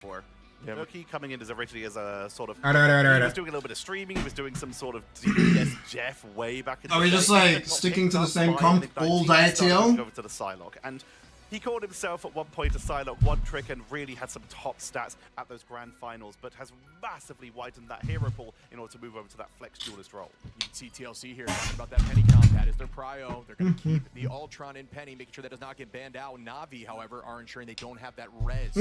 for. Loki coming in as originally as a sort of... All He right. was doing a little bit of streaming, he was doing some sort of DPS Jeff way back in the Are we day. just like Got sticking picked to the up same by comp Ignite all team, day, started TL? moving over to the Psylocke, and he called himself at one point a Psylocke one trick and really had some top stats at those grand finals, but has massively widened that hero pool in order to move over to that flex duelist role. You can see TLC here talking about that Penny combat as their prio. They're going to keep the Ultron in Penny, making sure that does not get banned out. Navi, however, are ensuring they don't have that res.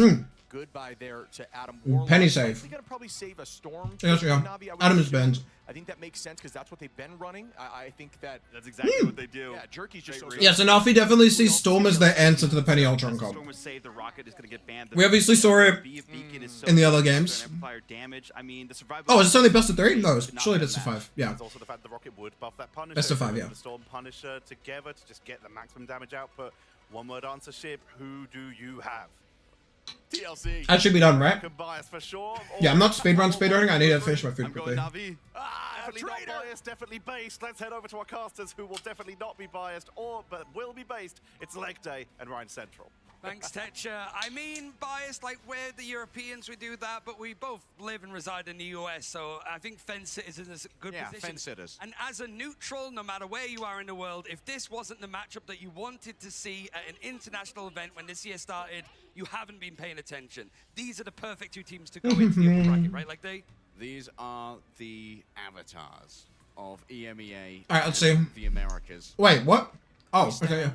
Goodbye there to Adam Warlock. Penny save. They're going to probably save a Storm. Yes, yeah. Navi, Adam is banned. I think that makes sense because that's what they've been running. I think that's Exactly what they do. Yeah, Jerky's just so Yeah, so Navi definitely sees Storm as their answer to the Penny Ultron comp. We obviously saw it in the other games. Oh, is this only best of 3? No, it's surely best of 5. Yeah. There's also the fact the Rocket would buff that Punisher. Best of 5, yeah. The Storm Punisher together to just get the maximum damage output. One word answer, Shib. Who do you have? TLC. That should be done, right? Bias for sure. Yeah, I'm not speedrunning. I need to finish my food quickly. Definitely not biased, definitely based. Let's head over to our casters who will definitely not be biased, but will be based. It's Leg Day and Rhine Central. Thanks, Tetcher. I mean, biased, like we're the Europeans, we do that, but we both live and reside in the US, so I think fence sitters is in a good position. Fence sitters. And as a neutral, no matter where you are in the world, if this wasn't the matchup that you wanted to see at an international event when this year started, you haven't been paying attention. These are the perfect two teams to go into the upper bracket, right? Like These are the avatars of EMEA. Alright, let's see. The Americas. Wait, what? Oh, okay, yeah.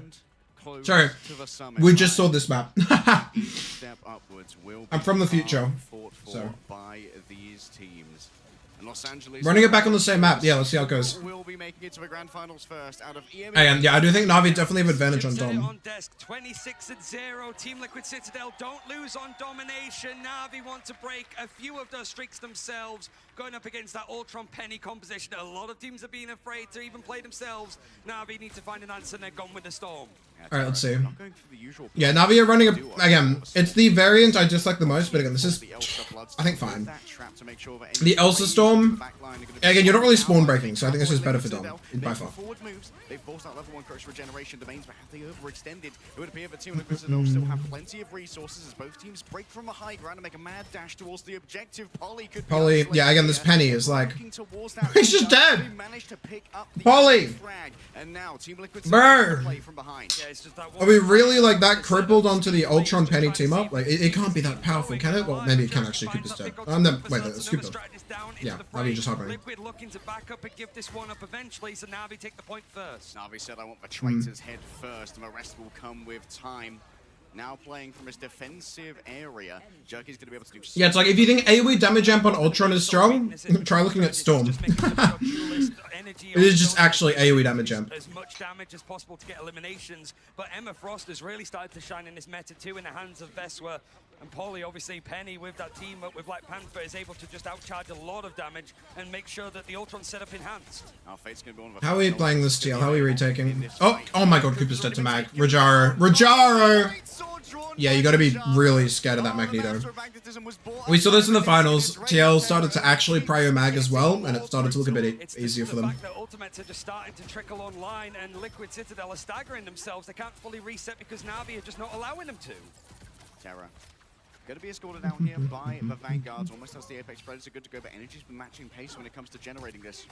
Close Sorry, to the summit we just line. saw this map. Each step upwards will I'm from the be future, fought for so. by these teams. And Los Angeles Running it back on the same map. Yeah, let's see how it goes. will be making it to the grand finals first out of EMEA. And yeah, I do think Navi definitely have advantage on Dom. on desk, 26-0. Team Liquid Citadel don't lose on domination. Navi want to break a few of those streaks themselves, going up against that Ultron Penny composition. A lot of teams are being afraid to even play themselves. Navi need to find an answer, and they're gone with the Storm. Alright, let's see. Not going for the usual Yeah, Navi are running again, it's the variant I dislike the most, but again, this is, I think, fine. The Elsa Storm, again, you're not really spawn breaking, so I think this is better for Dom, by far. They've forced out level 1 crush regeneration domains, but have they overextended? It would appear that Team Liquid Citadel still have plenty of resources as both teams break from the high ground and make a mad dash towards the objective. Polly, yeah, again, this Penny is like, he's just dead! Polly! And now Team Liquid Brr! play from behind. Yeah, it's just that Are we really like that crippled onto the Ultron Penny team up? Like, it can't be that powerful, can it? Well, maybe it can actually. Cooper's dead. No, wait, that's Cooper. Yeah, Navi just hopping. Liquid looking to back up and give this one up eventually, so Navi take the point first. Navi said, I want the traitors head first, and the rest will come with time. Now playing from his defensive area, Jerky's going to be able to do... Yeah, it's like, if you think AoE damage amp on Ultron is strong, try looking at Storm. It is just actually AoE damage amp. As much damage as possible to get eliminations, but Emma Frost has really started to shine in this meta too, in the hands of Veswa. And Polly, obviously Penny with that team up with Black Panther is able to just outcharge a lot of damage and make sure that the Ultron's set up enhanced. How are we playing this TL? How are we retaking? Oh my god, Cooper's dead to Mag. Rajaro! Yeah, you gotta be really scared of that Magneto. We saw this in the finals. TL started to actually prio Mag as well, and it started to look a bit easier for them. The ultimates are just starting to trickle online, and Liquid Citadel are staggering themselves. They can't fully reset because Navi are just not allowing them to. Terra. Going to be escorted out here by the Vanguards, almost as the Apex Predators are good to go, but Energy's been matching pace when it comes to generating this.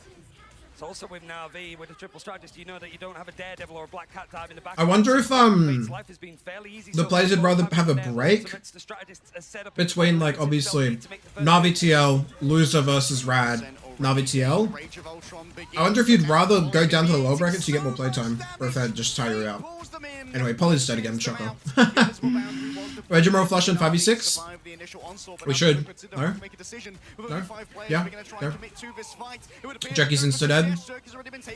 It's also with Navi, with the triple strategist, you know that you don't have a Daredevil or a Black Cat dive in the back. I wonder if the players would rather have a break between, like, obviously Navi TL, loser versus Rad, Navi TL. I wonder if you'd rather go down to the lower brackets to get more playtime, or if they'd just tire you out. Anyway, Polly's dead again, shocker. Regimero flush in 5v6. We should. No? No? Yeah? No? Jerky's insta dead.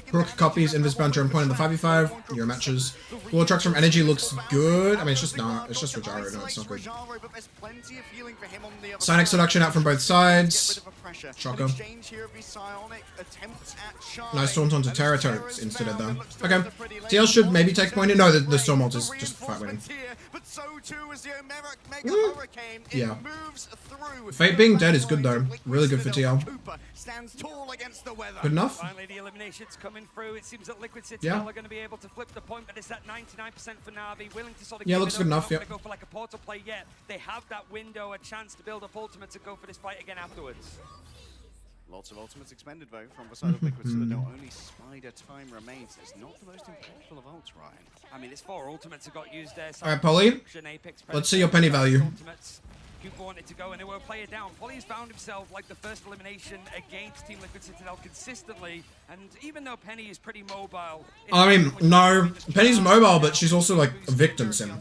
Crook copies Invis Bouncer and point in the 5v5. Your matches. Floor trucks from Energy looks good. I mean, it's just not. It's just Rajaro. No, it's not good. Psionic Seduction out from both sides. Shocker. Nice Storm onto Terra. Terra's insta dead though. Okay. TL should maybe take point in. No, the Storm ult is just fight winning. Yeah. Fate being dead is good though. Really good for TL. Good enough? Finally, the eliminations coming through. It seems that Liquid Citadel are going to be able to flip the point, but it's at 99% for Navi, willing to sort of looks good enough, go for like a portal play yet. They have that window, a chance to build up ultimates and go for this fight again afterwards. Lots of ultimates expended though from the side of Liquid Citadel. Only Spider time remains. It's not the most impactful of ults, Ryan. I mean, it's 4 ultimates that got used there. Alright, Polly. Let's see your penny value. Cooper wanted to go and they were player down. Polly's found himself like the first elimination against Team Liquid Citadel consistently, and even though Penny is pretty mobile... I mean, no, Penny's mobile, but she's also like a victim sim.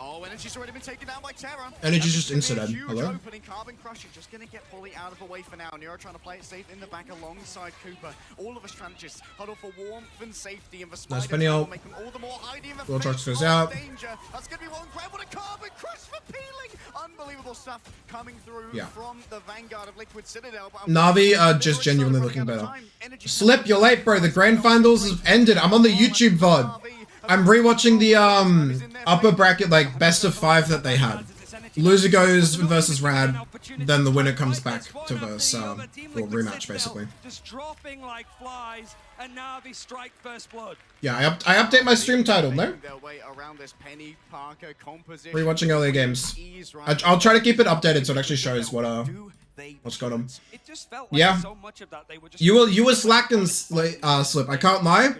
Oh, Energy's already been taken down by Terra. Energy's just insta-dead. Hello? Opening. Carbon Crusher just going to get Polly out of the way for now. Nero trying to play it safe in the back alongside Cooper. All of the strategists huddle for warmth and safety, and the Spider Penny ult. make them all the more hiding in the Will Trucks goes face out. of danger. That's going to be one grab. What a Carbon Crush for peeling. Unbelievable stuff coming through from the Vanguard of Liquid Citadel. Navi are just genuinely looking better. Slip, you're late, bro. The grand finals have ended. I'm on the YouTube VOD. I'm rewatching the upper bracket, like best of 5 that they had. Loser goes versus Rad, then the winner comes back to verse, or rematch basically. Just dropping like flies, and Navi strike first blood. Yeah, I update my stream title, no? Rewatching earlier games. I'll try to keep it updated so it actually shows what's going on. It just felt like so much of that they were just you were slacking, Slip. I can't lie.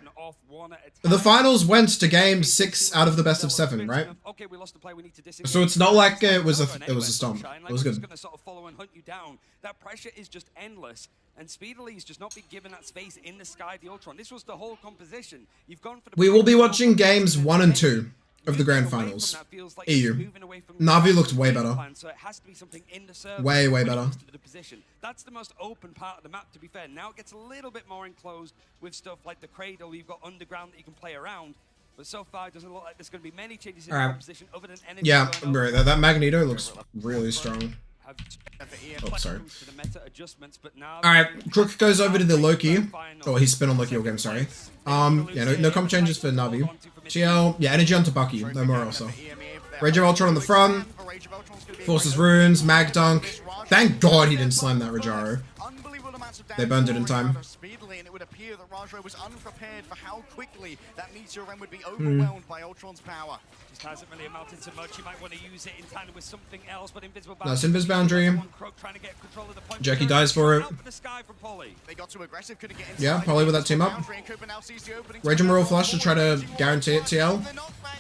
The finals went to game 6 out of the best of 7, right? Okay, we lost the play. We need to So it's not like it was a stomp. It was good. Gonna sort of follow and hunt you down. That pressure is just endless, and Speedily is just not being given that space in the sky. The Ultron. This was the whole composition. You've gone for the. We will be watching games 1 and 2 of the grand finals. EU. Navi looked way better. So it has to be something in the way better. That's the most open part of the map, to be fair. Now it gets a little bit more enclosed with stuff like the cradle. You've got underground that you can play around. But so far, it doesn't look like there's going to be many changes in the composition other than energy. Yeah, bro, that Magneto looks really strong. Oh, sorry. Alright, Crook goes over to the Loki. Oh, he's spin on Loki all game, sorry. Yeah, no comp changes for Navi. TL, yeah, energy onto Bucky. No more also. Rage of Ultron on the front. Forces runes, mag dunk. Thank God he didn't slam that Rajaro. They burned it in time. And it would appear that Rajaro was unprepared for how quickly that Meteor Ram would be overwhelmed by Ultron's power. Just hasn't really amounted to much. You might want to use it in tandem with something else, but Invisible Boundary. That's Invis Boundary. Jackie dies for it. They got too aggressive, couldn't get yeah, Polly with that team up. Rage and Royal Flush to try to guarantee it, TL.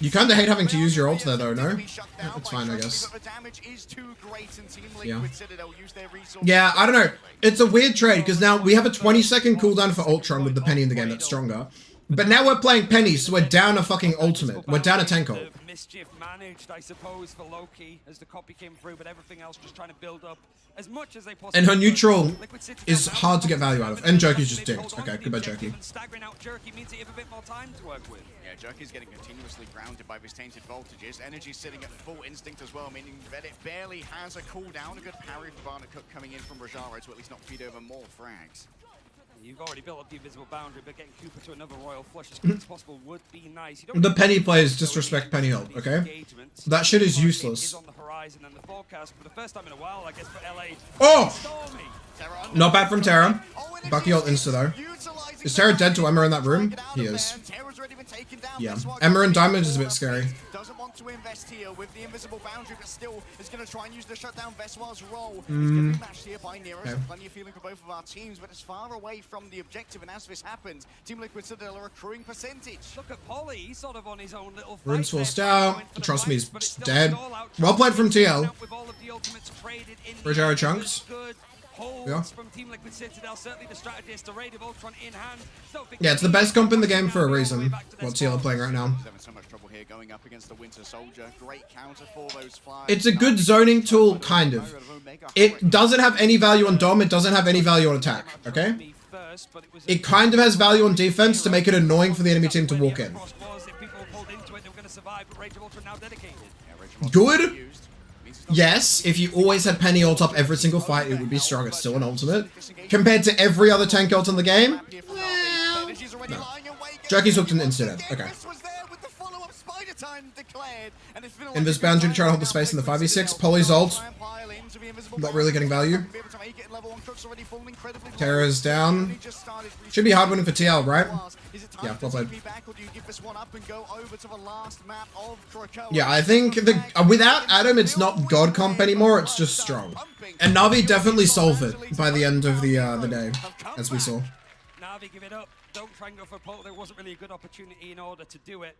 You kind of hate having to use your ult there, though, no? It's fine, I guess. Yeah. Yeah, I don't know. It's a weird trade, because now we have a 20-second cooldown for Ultron with the Penny in the game that's stronger. But now we're playing Penny, so we're down a fucking ultimate. We're down a tank ult. Mischief managed, I suppose, for Loki as the copy came through, but everything else just trying to build up as much as they possibly. And her neutral is hard to get value out of. And Jerky's just dinked. Okay, goodbye, Jerky. Staggering out Jerky means they have a bit more time to work with. Yeah, Jerky's getting continuously grounded by his tainted voltages. Energy's sitting at full instinct as well, meaning that it barely has a cooldown. A good parry for Barnet Cook coming in from Rajaro to at least not feed over more frags. You've already built up the invisible boundary, but getting Cooper to another Royal Flush as quick as possible would be nice. The Penny players disrespect Penny ult, okay? That shit is useless. On the horizon and the forecast for the first time in a while, I guess, for LA. Oh! Not bad from Terra. Bucky ult insta though. Is Terra dead to Emma in that room? He is. Yeah. Emma and Diamond is a bit scary. Doesn't want to invest here with the invisible boundary, but still is going to try and use the shutdown Veswar's role. It's going to be matched here by Nero. So plenty of feeling for both of our teams, but it's far away from the objective. And as this happens, Team Liquid Citadel are accruing percentage. Look at Polly, he's sort of on his own little fight. Rune's forced out. Trust me, he's dead. Well played from TL. Rajaro chunks. Yeah. From Team Liquid Citadel, certainly the strategist, the Raid of Ultron in hand. Yeah, it's the best comp in the game for a reason. What TL are playing right now. So much trouble here going up against the Winter Soldier. Great counter for those flies. It's a good zoning tool, kind of. It doesn't have any value on Dom, it doesn't have any value on attack, okay? It kind of has value on defense to make it annoying for the enemy team to walk in. Good? Yes, if you always had Penny ult up every single fight, it would be strong. It's still an ultimate. Compared to every other tank ult in the game, well, no. Jerky's hooked an incident. Okay. time declared, and it's been Invis boundary to try to hold the space in the 5v6. Poly's ult. Not really getting value. Terra's down. Should be hard winning for TL, right? Yeah, well played. Yeah, I think without Adam, it's not God comp anymore, it's just strong. And Navi definitely solved it by the end of the day, as we saw. Navi, give it up. Don't try and go for a pull. There wasn't really a good opportunity in order to do it.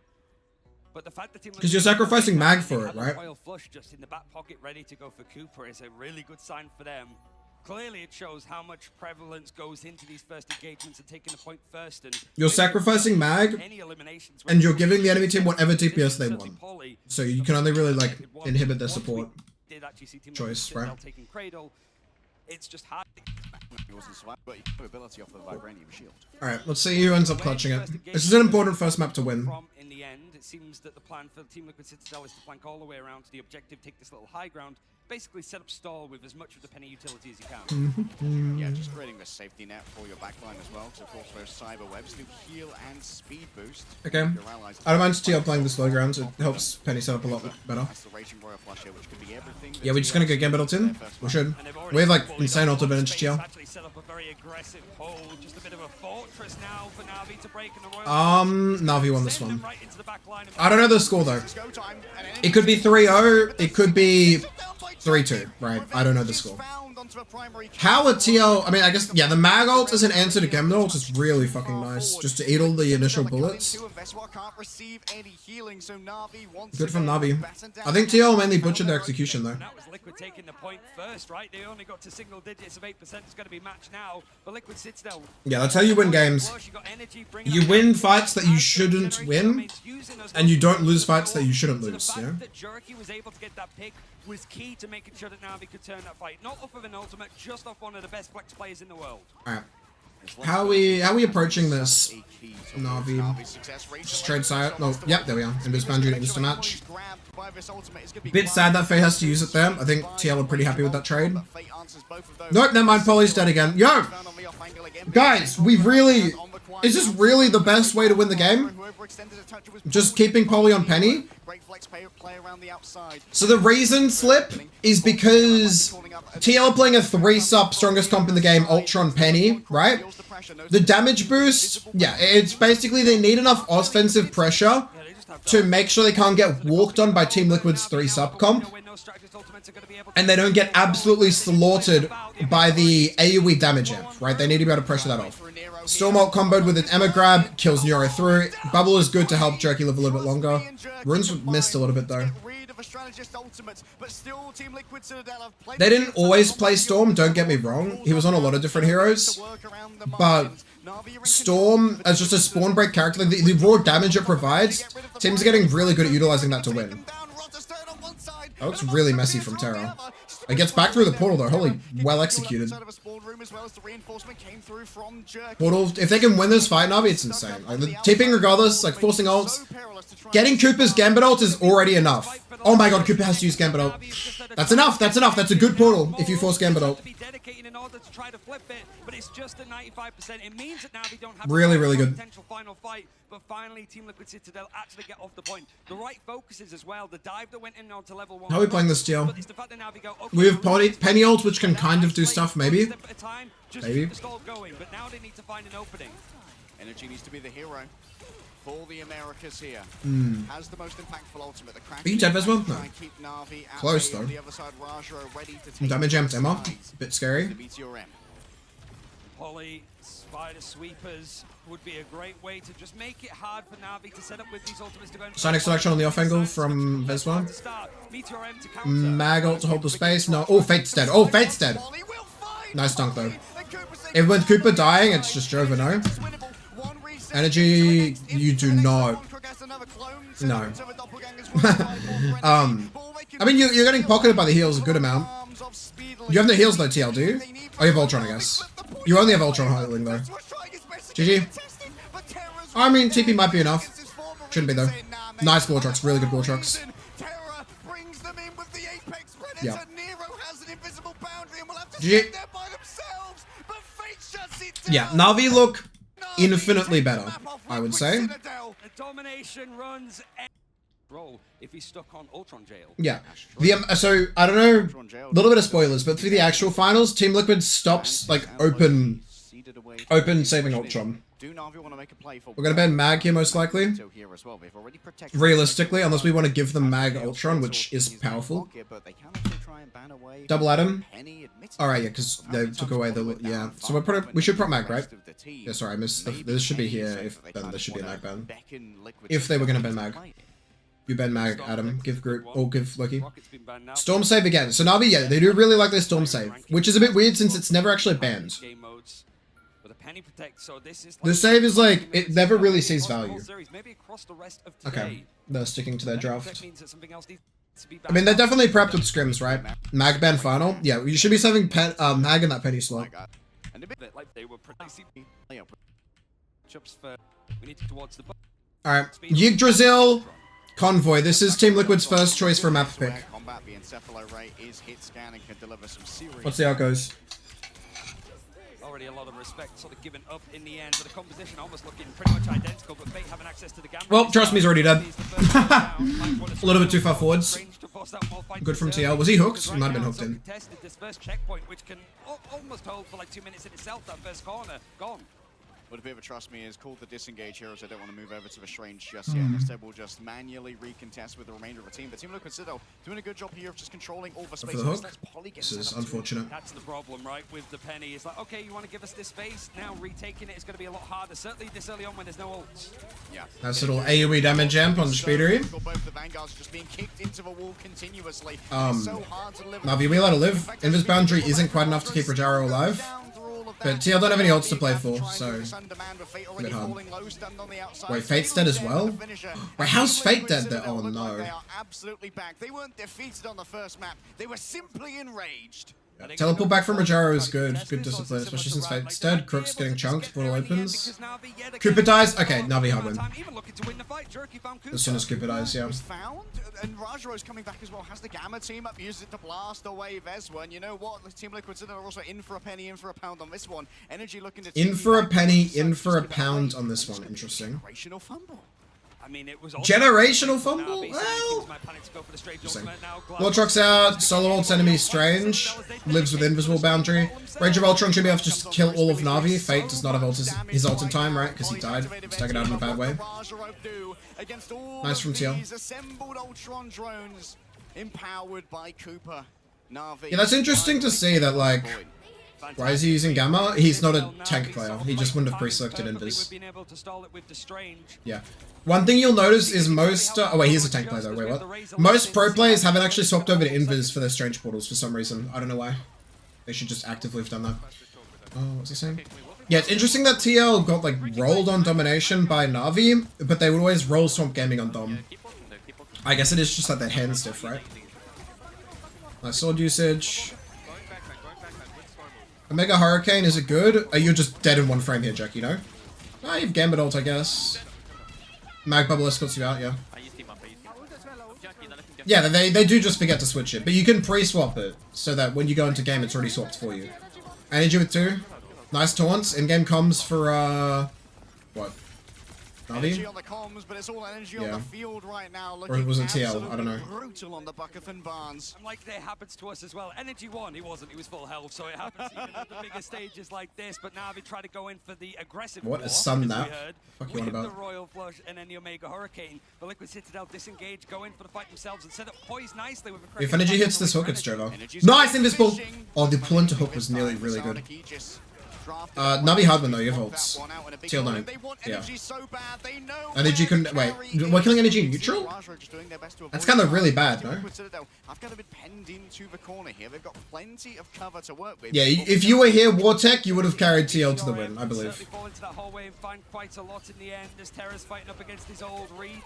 But the fact that because you're sacrificing Mag for it, right? Oil flush just in the back pocket, ready to go for Cooper, is a really good sign for them. Clearly, it shows how much prevalence goes into these first engagements and taking the point first. And you're sacrificing Mag, and you're giving the enemy team whatever DPS they want. So you can only really like inhibit their support choice, right? It's just hard. Alright, let's see who ends up clutching it. This is an important first map to win. In the end, it seems that the plan for Team Liquid Citadel is to flank all the way around to the objective, take this little high ground, basically set up stall with as much of the penny utility as you can. Yeah, just creating the safety net for your backline as well. So of course there's cyber webs, new heal and speed boost. Okay. I don't mind TL playing the slow ground, it helps Penny set up a lot better. Yeah, we're just gonna get Gambit ult in. We should. We have like insane ult advantage TL. Navi won this one. I don't know the score though. It could be 3-0, it could be 3-2, right? I don't know the score. How a TL, I mean, I guess, yeah, the Mag ult as an answer to Gambit ult is really fucking nice, just to eat all the initial bullets. Good from Navi. I think TL mainly butchered their execution though. That was Liquid taking the point first, right? They only got to single digits of 8%. It's going to be matched now, but Liquid Citadel. Yeah, that's how you win games. You win fights that you shouldn't win, and you don't lose fights that you shouldn't lose, yeah? That Jerky was able to get that pick was key to making sure that Navi could turn that fight. Not off of an ultimate, just off one of the best flex players in the world. Alright. How are we approaching this? Navi. Just trade side. Oh, yep, there we are. Invis boundary to insta match. Bit sad that Faye has to use it there. I think TL are pretty happy with that trade. Nope, never mind. Poly's dead again. Yo! Guys, we really... Is this really the best way to win the game? Just keeping Poly on Penny? So the reason slip is because TL playing a 3-sup strongest comp in the game, Ultron Penny, right? The damage boost, yeah, it's basically they need enough offensive pressure to make sure they can't get walked on by Team Liquid's 3-sup comp, and they don't get absolutely slaughtered by the AoE damage amp, right? They need to be able to pressure that off. Storm ult comboed with an Emma grab, kills Neuro through. Bubble is good to help Jerky live a little bit longer. Runes missed a little bit though. They didn't always play Storm, don't get me wrong. He was on a lot of different heroes. But Storm, as just a spawn break character, the raw damage it provides, teams are getting really good at utilizing that to win. That looks really messy from Terra. It gets back through the portal though, holy, well executed. Portal, if they can win this fight, Navi, it's insane. Like, tipping regardless, like forcing ults. Getting Cooper's Gambit ult is already enough. Oh my god, Cooper has to use Gambit ult. That's enough, that's enough, that's a good portal if you force Gambit ult. Really, really good. But finally, Team Liquid Citadel actually get off the point. The right focuses as well. The dive that went in onto level 1. How are we playing this deal? We have Penny ult, which can kind of do stuff, maybe. Maybe. But now they need to find an opening. Energy needs to be the hero for the Americas here. Has the most impactful ultimate. Are you dead as well? No. Close though. Damage amped Emma. A bit scary. Poly, Spider Sweepers would be a great way to just make it hard for Navi to set up with these ultimates to go. Sonic selection on the off angle from Vespa. Mag ult to hold the space. No. Oh, Fate's dead. Oh, Fate's dead. Nice dunk though. If with Cooper dying, it's just Jova, no? Energy, you do not. No. I mean, you're getting pocketed by the heals a good amount. You have no heals though, TL, do you? Oh, you have Ultron, I guess. You only have Ultron healing though. GG. I mean, TP might be enough. Shouldn't be though. Nice ball trucks, really good ball trucks. Yeah. GG. Yeah, Navi look infinitely better, I would say. The domination runs role if he's stuck on Ultron jail. Yeah. So I don't know, a little bit of spoilers, but for the actual finals, Team Liquid stops like open saving Ultron. We're gonna ban Mag here most likely. Realistically, unless we want to give them Mag Ultron, which is powerful. Double Atom. Alright, yeah, because they took away the... Yeah. So we should prop Mag, right? Yeah, sorry, I missed... This should be here, if then there should be a Mag ban. If they were gonna ban Mag. You ban Mag, Adam. Give Groot, or give Loki. Storm Save again. So Navi, yeah, they do really like their Storm Save, which is a bit weird since it's never actually banned. The save is like, it never really sees value. Okay, they're sticking to their draft. I mean, they're definitely prepped with scrims, right? Mag ban final? Yeah, you should be saving Mag in that penny slot. Alright, Yggdrasil, Convoy. This is Team Liquid's first choice for map pick. What's the outgoes? Already a lot of respect sort of given up in the end, but the composition almost looking pretty much identical, but Fate having access to the gamma. Well, trust me, he's already dead. A little bit too far forwards. Good from TL. Was he hooked? He might have been hooked in. This first checkpoint, which can almost hold for like 2 minutes in itself, that first corner, gone. But a bit of a trust me is called the disengage heroes. I don't want to move over to the strange just yet. Instead, we'll just manually recontest with the remainder of the team. The Team Liquid Citadel doing a good job here of just controlling all the space. For the hook. This is unfortunate. That's the problem, right? With the penny, it's like, okay, you want to give us this space. Now retaking it is going to be a lot harder. Certainly this early on when there's no ults. Yeah. Nice little AoE damage jump on Speedery. Both the Vanguards just being kicked into the wall continuously. Navi, we let her live. Invis boundary isn't quite enough to keep Rajaro alive. But TL don't have any ults to play for, so a bit hard. Wait, Fate's dead as well? Wait, how's Fate dead there? Oh no. They are absolutely back. They weren't defeated on the first map. They were simply enraged. Yeah. Teleport back from Rajaro is good. Good discipline, especially since Fate's dead. Crook's getting chunked, portal opens. Cooper dies? Okay, Navi hard win. As soon as Cooper dies, yeah. And Rajaro's coming back as well. Has the Gamma team up, used it to blast away Veswa. And you know what? The Team Liquid are also in for a penny, in for a pound on this one. Energy looking to... In for a penny, in for a pound on this one. Interesting. Generational fumble. I mean, it was generational fumble? Well... Lord trucks out, solo ults enemy Strange, lives with invisible boundary. Rage of Ultron should be able to just kill all of Navi. Fate does not have his ult in time, right? Because he died. He's taken out in a bad way. Nice from TL. Yeah, that's interesting to see that, like... Why is he using Gamma? He's not a tank player. He just wouldn't have pre-selected Invis. Yeah. One thing you'll notice is most... oh wait, he's a tank player though. Wait, what? Most pro players haven't actually swapped over to Invis for their Strange portals for some reason. I don't know why. They should just actively have done that. Oh, what's he saying? Yeah, it's interesting that TL got like rolled on Domination by Navi, but they would always roll Swamp Gaming on Dom. I guess it is just like that hand stiff, right? Nice sword usage. Omega Hurricane, is it good? You're just dead in one frame here, Jack, you know? Ah, you've Gambit ult, I guess. Mag Bubble escorts you out, yeah. Yeah, they do just forget to switch it, but you can pre-swap it, so that when you go into game, it's already swapped for you. Energy with 2. Nice taunts. In-game comms for, what? Energy on the comms, but it's all energy on the field right now. Or was it TL? I don't know. Brutal on the Buckethan Barnes. And like that happens to us as well. Energy won. He wasn't. He was full health, so it happens even at the bigger stages like this. But now they try to go in for the aggressive. What a sun that? Fuck you on about? The Royal Flush and then the Omega Hurricane. The Liquid Citadel disengage, go in for the fight themselves, and set up poise nicely with a. If energy hits this hook, it's over. Nice invisible. Oh, the pull into hook was nearly really good. Navi Hardman though, you have ults. TL no. Yeah. Energy couldn't. Wait, we're killing energy in neutral? That's kind of really bad, no? Yeah, if you were here, Wartech, you would have carried TL to the win, I believe.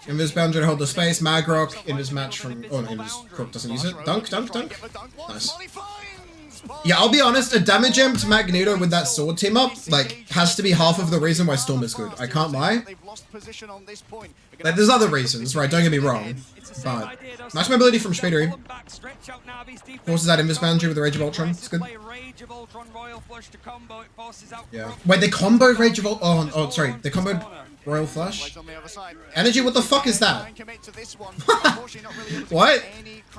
Invis boundary to hold the space, Magrock in his match from. Oh, no, Invis Crook doesn't use it. Dunk. Nice. Yeah, I'll be honest, a damage amped Magneto with that sword team up, like, has to be half of the reason why Storm is good. I can't lie. Like, there's other reasons, right? Don't get me wrong. But nice mobility from Speedery. Forces that Invis boundary with the Rage of Ultron. It's good. Rage of Ultron Royal Flush to combo. It forces out. Yeah. Wait, they combo Rage of Ultron. Oh, sorry. They combo Royal Flush? Energy, what the fuck is that? What?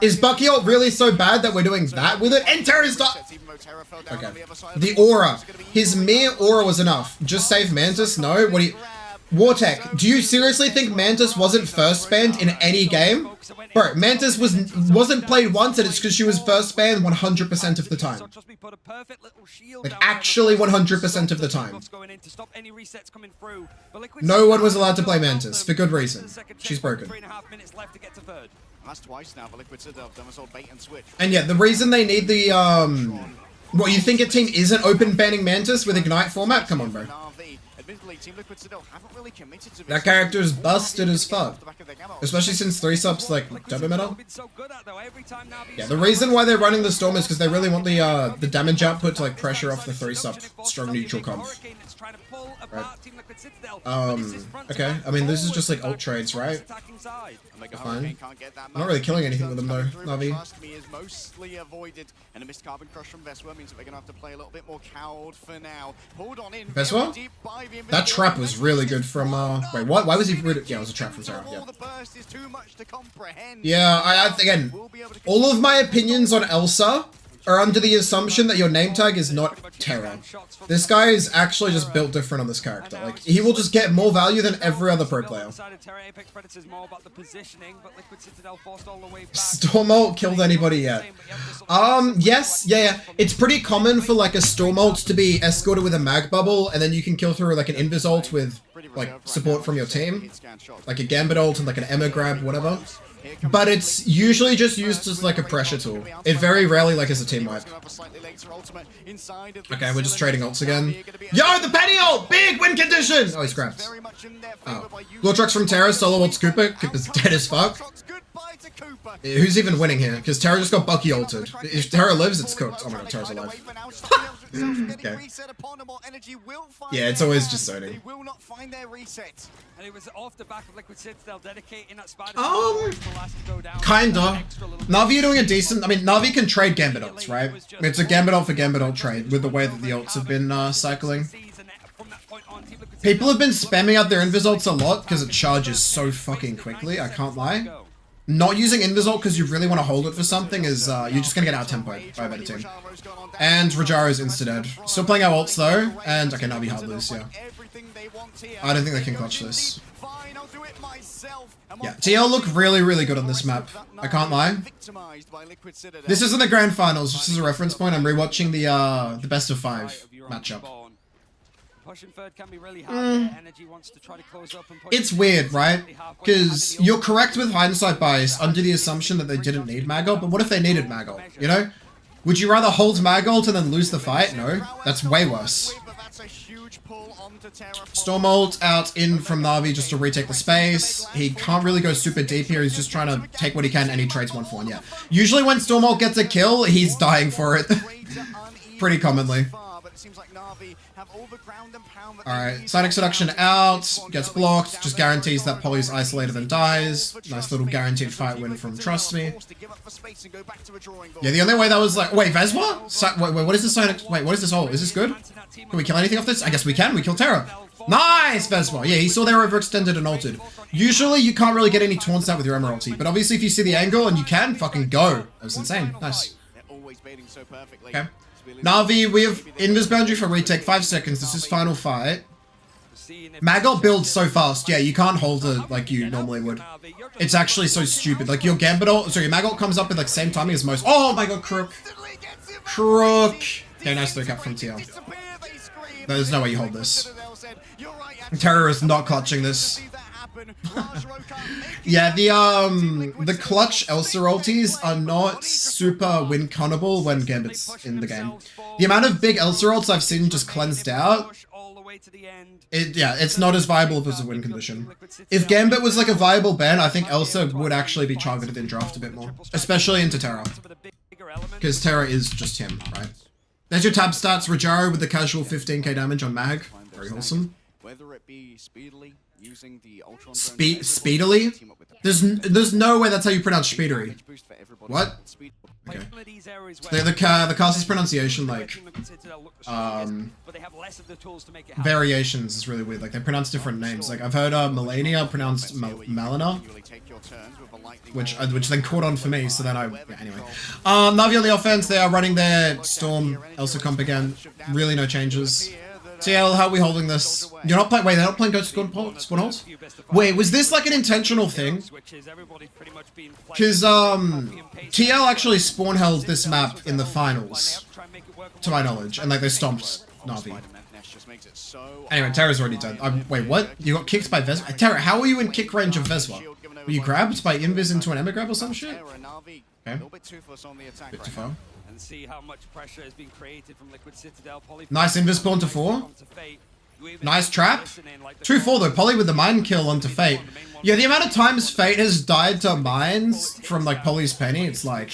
Is Bucky ult really so bad that we're doing that with it? And Terra's not. Okay. The aura. His mere aura was enough. Just save Mantis? No? What do you... Wartech, do you seriously think Mantis wasn't first banned in any game? Bro, Mantis wasn't played once and it's because she was first banned 100% of the time. Like, actually 100% of the time. No one was allowed to play Mantis, for good reason. She's broken. And yeah, the reason they need the, what, you think a team isn't open banning Mantis with Ignite format? Come on, bro. That character is busted as fuck. Especially since 3-subs like double meta. Yeah, the reason why they're running the Storm is because they really want the damage output to like pressure off the 3-sub strong neutral comp. Right. Okay, I mean this is just like ult trades, right? Fine. I'm not really killing anything with them though, Navi. Veswa? That trap was really good from, wait, what? Why was he rooted? Yeah, it was a trap from Terra, yeah. Yeah, again, all of my opinions on Elsa are under the assumption that your name tag is not Terra. This guy is actually just built different on this character. Like, he will just get more value than every other pro player. Storm ult killed anybody yet? Yes, yeah. It's pretty common for like a Storm ult to be escorted with a mag bubble, and then you can kill through like an Invis ult with like support from your team. Like a Gambit ult and like an Emma grab, whatever. But it's usually just used as like a pressure tool. It very rarely like is a team wipe. Okay, we're just trading ults again. Yo, the Penny ult! Big win condition! Oh, he's grabbed. Oh. Blood trucks from Terra, solo ults Cooper. Cooper's dead as fuck. Who's even winning here? Because Terra just got Bucky ulted. If Terra lives, it's cooked. Oh my god, Terra's alive. Okay. Yeah, it's always just zoning. Kinda. Navi are doing a decent... I mean, Navi can trade Gambit ults, right? It's a Gambit ult for Gambit ult trade with the way that the ults have been cycling. People have been spamming out their Invis ults a lot because it charges so fucking quickly, I can't lie. Not using Invis ult because you really want to hold it for something is, you're just going to get out-tempoed by a better team. And Rajaro's insta-dead. Still playing our ults though, and okay, Navi hard lose, yeah. I don't think they can clutch this. Yeah, TL look really, really good on this map. I can't lie. This isn't the grand finals, just as a reference point. I'm rewatching the best of 5 matchup. It's weird, right? Because you're correct with hindsight bias under the assumption that they didn't need Magult, but what if they needed Magult, you know? Would you rather hold Magult and then lose the fight? No, that's way worse. Storm ult out in from Navi just to retake the space. He can't really go super deep here. He's just trying to take what he can and he trades 1-4. Yeah. Usually when Storm ult gets a kill, he's dying for it. Pretty commonly. Alright, Sonic Seduction out, gets blocked, just guarantees that Polly's isolated and dies. Nice little guaranteed fight win from Trust Me. Yeah, the only way that was like... Wait, Veswa? Wait, what is this Sonic... Wait, what is this all? Is this good? Can we kill anything off this? I guess we can. We kill Terra. Nice, Veswa. Yeah, he saw they were overextended and ulted. Usually, you can't really get any taunts out with your Emeralty, but obviously if you see the angle and you can, fucking go. That was insane. Nice. Okay. Navi, we have Invis boundary for retake, 5 seconds. This is final fight. Magult builds so fast. Yeah, you can't hold it like you normally would. It's actually so stupid. Like your Gambit ult, sorry, your Magult comes up at like same timing as most. Oh my god, Crook. Crook. Okay, nice 3 cap from TL. There's no way you hold this. Terra is not clutching this. Yeah, the clutch Elsa ultis are not super win countable when Gambit's in the game. The amount of big Elsa ults I've seen just cleansed out, yeah, it's not as viable as a win condition. If Gambit was like a viable ban, I think Elsa would actually be targeted in draft a bit more. Especially into Terra. Because Terra is just him, right? There's your tab stats. Rajaro with the casual 15k damage on Mag. Very wholesome. whether it be speedily using the Ultron Speedily? There's no way that's how you pronounce speedery. What? Okay. The cast's pronunciation, like, variations is really weird. Like, they pronounce different names. Like, I've heard Melania pronounced Melina, which then caught on for me, so then anyway. Navi on the offense, they are running their Storm Elsa comp again. Really no changes. TL, how are we holding this? You're not playing. Wait, they're not playing Ghost Spawn Holes? Wait, was this like an intentional thing? Because TL actually spawn held this map in the finals, to my knowledge, and like they stomped Navi. Anyway, Terra's already dead. Wait, what? You got kicked by Vezwa? Terra, how were you in kick range of Vezwa? Were you grabbed by Invis into an Emma grab or some shit? Okay. Bit too far. And see how much pressure has been created from Liquid Citadel. Nice Invis spawn to 4. Nice trap. 2-4 though. Poly with the mine kill onto Fate. Yeah, the amount of times Fate has died to mines from like Poly's penny, it's like...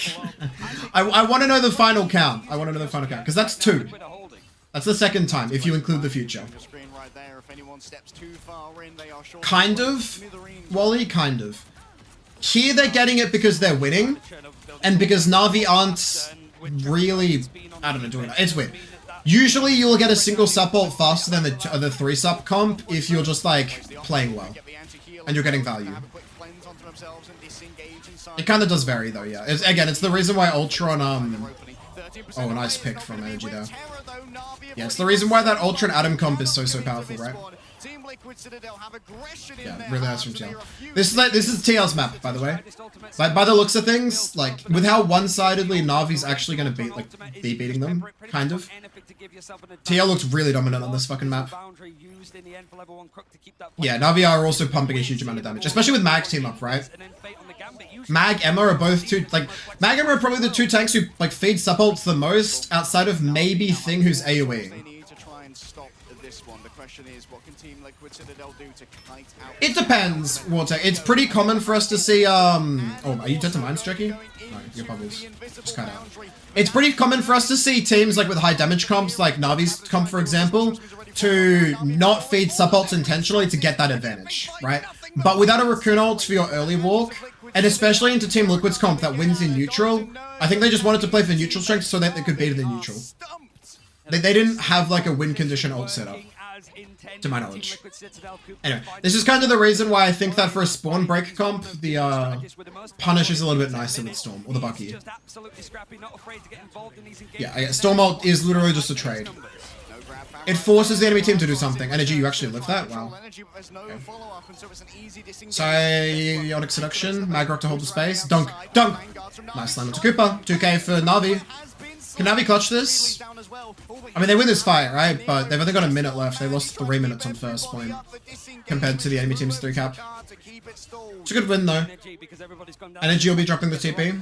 I want to know the final count. Because that's 2. That's the second time, if you include the future. Kind of, Wally, kind of. Here they're getting it because they're winning, and because Navi aren't really, I don't know, doing it. It's weird. Usually you'll get a single support faster than the 3-sup comp if you're just like playing well and you're getting value. It kind of does vary though, yeah. Again, it's the reason why Ultron, oh, a nice pick from Energy there. Yeah, it's the reason why that Ultron Atom comp is so powerful, right? Yeah, really nice from TL. This is TL's map, by the way. Like, by the looks of things, like, with how one-sidedly Navi's actually going to be beating them, kind of. TL looks really dominant on this fucking map. Yeah, Navi are also pumping a huge amount of damage, especially with Mag's team up, right? Mag, Emma are both Mag, Emma are probably the 2 tanks who, like, feed supports the most, outside of maybe Thing, who's AoEing. It depends, Wartech. It's pretty common for us to see, oh, are you dead to mines, Jackie? No, your bubbles. Just cut out. It's pretty common for us to see teams, like, with high damage comps, like Navi's comp, for example, to not feed supports intentionally to get that advantage, right? But without a Raccoon ult for your early walk, and especially into Team Liquid's comp that wins in neutral, I think they just wanted to play for neutral strength so that they could beat it in neutral. They didn't have, like, a win condition ult setup, to my knowledge. Anyway, this is kind of the reason why I think that for a spawn break comp, the Punish is a little bit nicer with Storm, or the Bucky. Yeah, Storm ult is literally just a trade. It forces the enemy team to do something. Energy, you actually live that? Wow. Okay. So, Ionic Seduction, Magrock to hold the space. Dunk! Dunk! Nice slam onto Cooper. 2k for Navi. Can Navi clutch this? I mean, they win this fight, right? But they've only got a minute left. They lost 3 minutes on first point compared to the enemy team's 3 cap. It's a good win, though. Energy will be dropping the TP.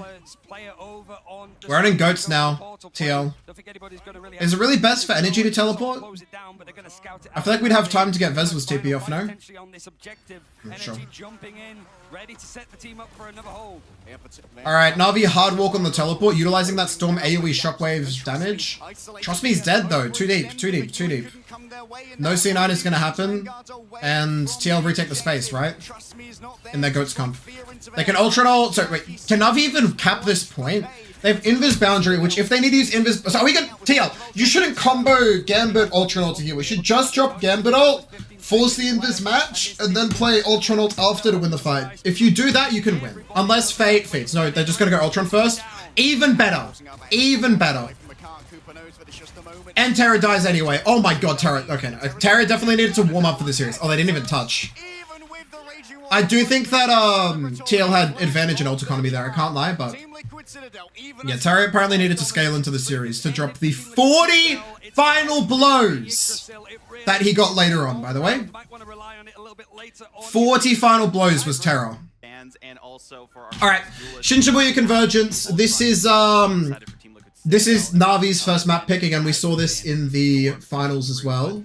We're running goats now, TL. Is it really best for Energy to teleport? I feel like we'd have time to get Vezwa's TP off, no? Not sure. Alright, Navi hard walk on the teleport, utilizing that Storm AoE shockwave's damage. Trust me, he's dead though. Too deep, too deep, too deep. No C9 is gonna happen, and TL retake the space, right? In their goats comp. They can Ultron ult. So wait, can Navi even cap this point? They have Invis Boundary, which if they need to use Invis... So are we gonna... TL, you shouldn't combo Gambit Ultron ult here. We should just drop Gambit ult, force the Invis match, and then play Ultron ult after to win the fight. If you do that, you can win. Unless Fate feeds. No, they're just gonna go Ultron first. Even better. Even better. And Terra dies anyway. Oh my god, Terra. Okay, no. Terra definitely needed to warm up for the series. Oh, they didn't even touch. I do think that TL had advantage in ult economy there, I can't lie, but... Yeah, Terra apparently needed to scale into the series to drop the 40 final blows that he got later on, by the way. 40 final blows was Terra. Alright, Shin Shibuya Convergence. This is Navi's first map pick. Again, we saw this in the finals as well.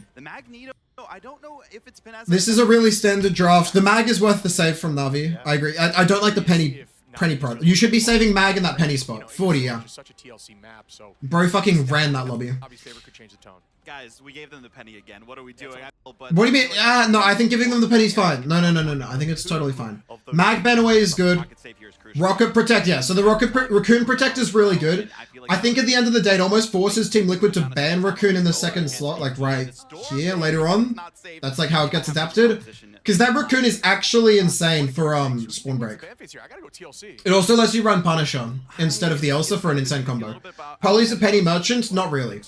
This is a really standard draft. The Mag is worth the save from Navi. I agree. I don't like the Penny prod. You should be saving Mag in that Penny spot. 40, yeah. Bro fucking ran that lobby. Guys, we gave them the Penny again. What are we doing? What do you mean? No, I think giving them the penny's fine. No. I think it's totally fine. Mag ban away is good. Rocket Protect, yeah. So the Raccoon Protect is really good. I think at the end of the day, it almost forces Team Liquid to ban Raccoon in the second slot, like right here later on. That's like how it gets adapted. Because that Raccoon is actually insane for spawn break. It also lets you run Punisher instead of the Elsa for an insane combo. Polly's a penny merchant? Not really.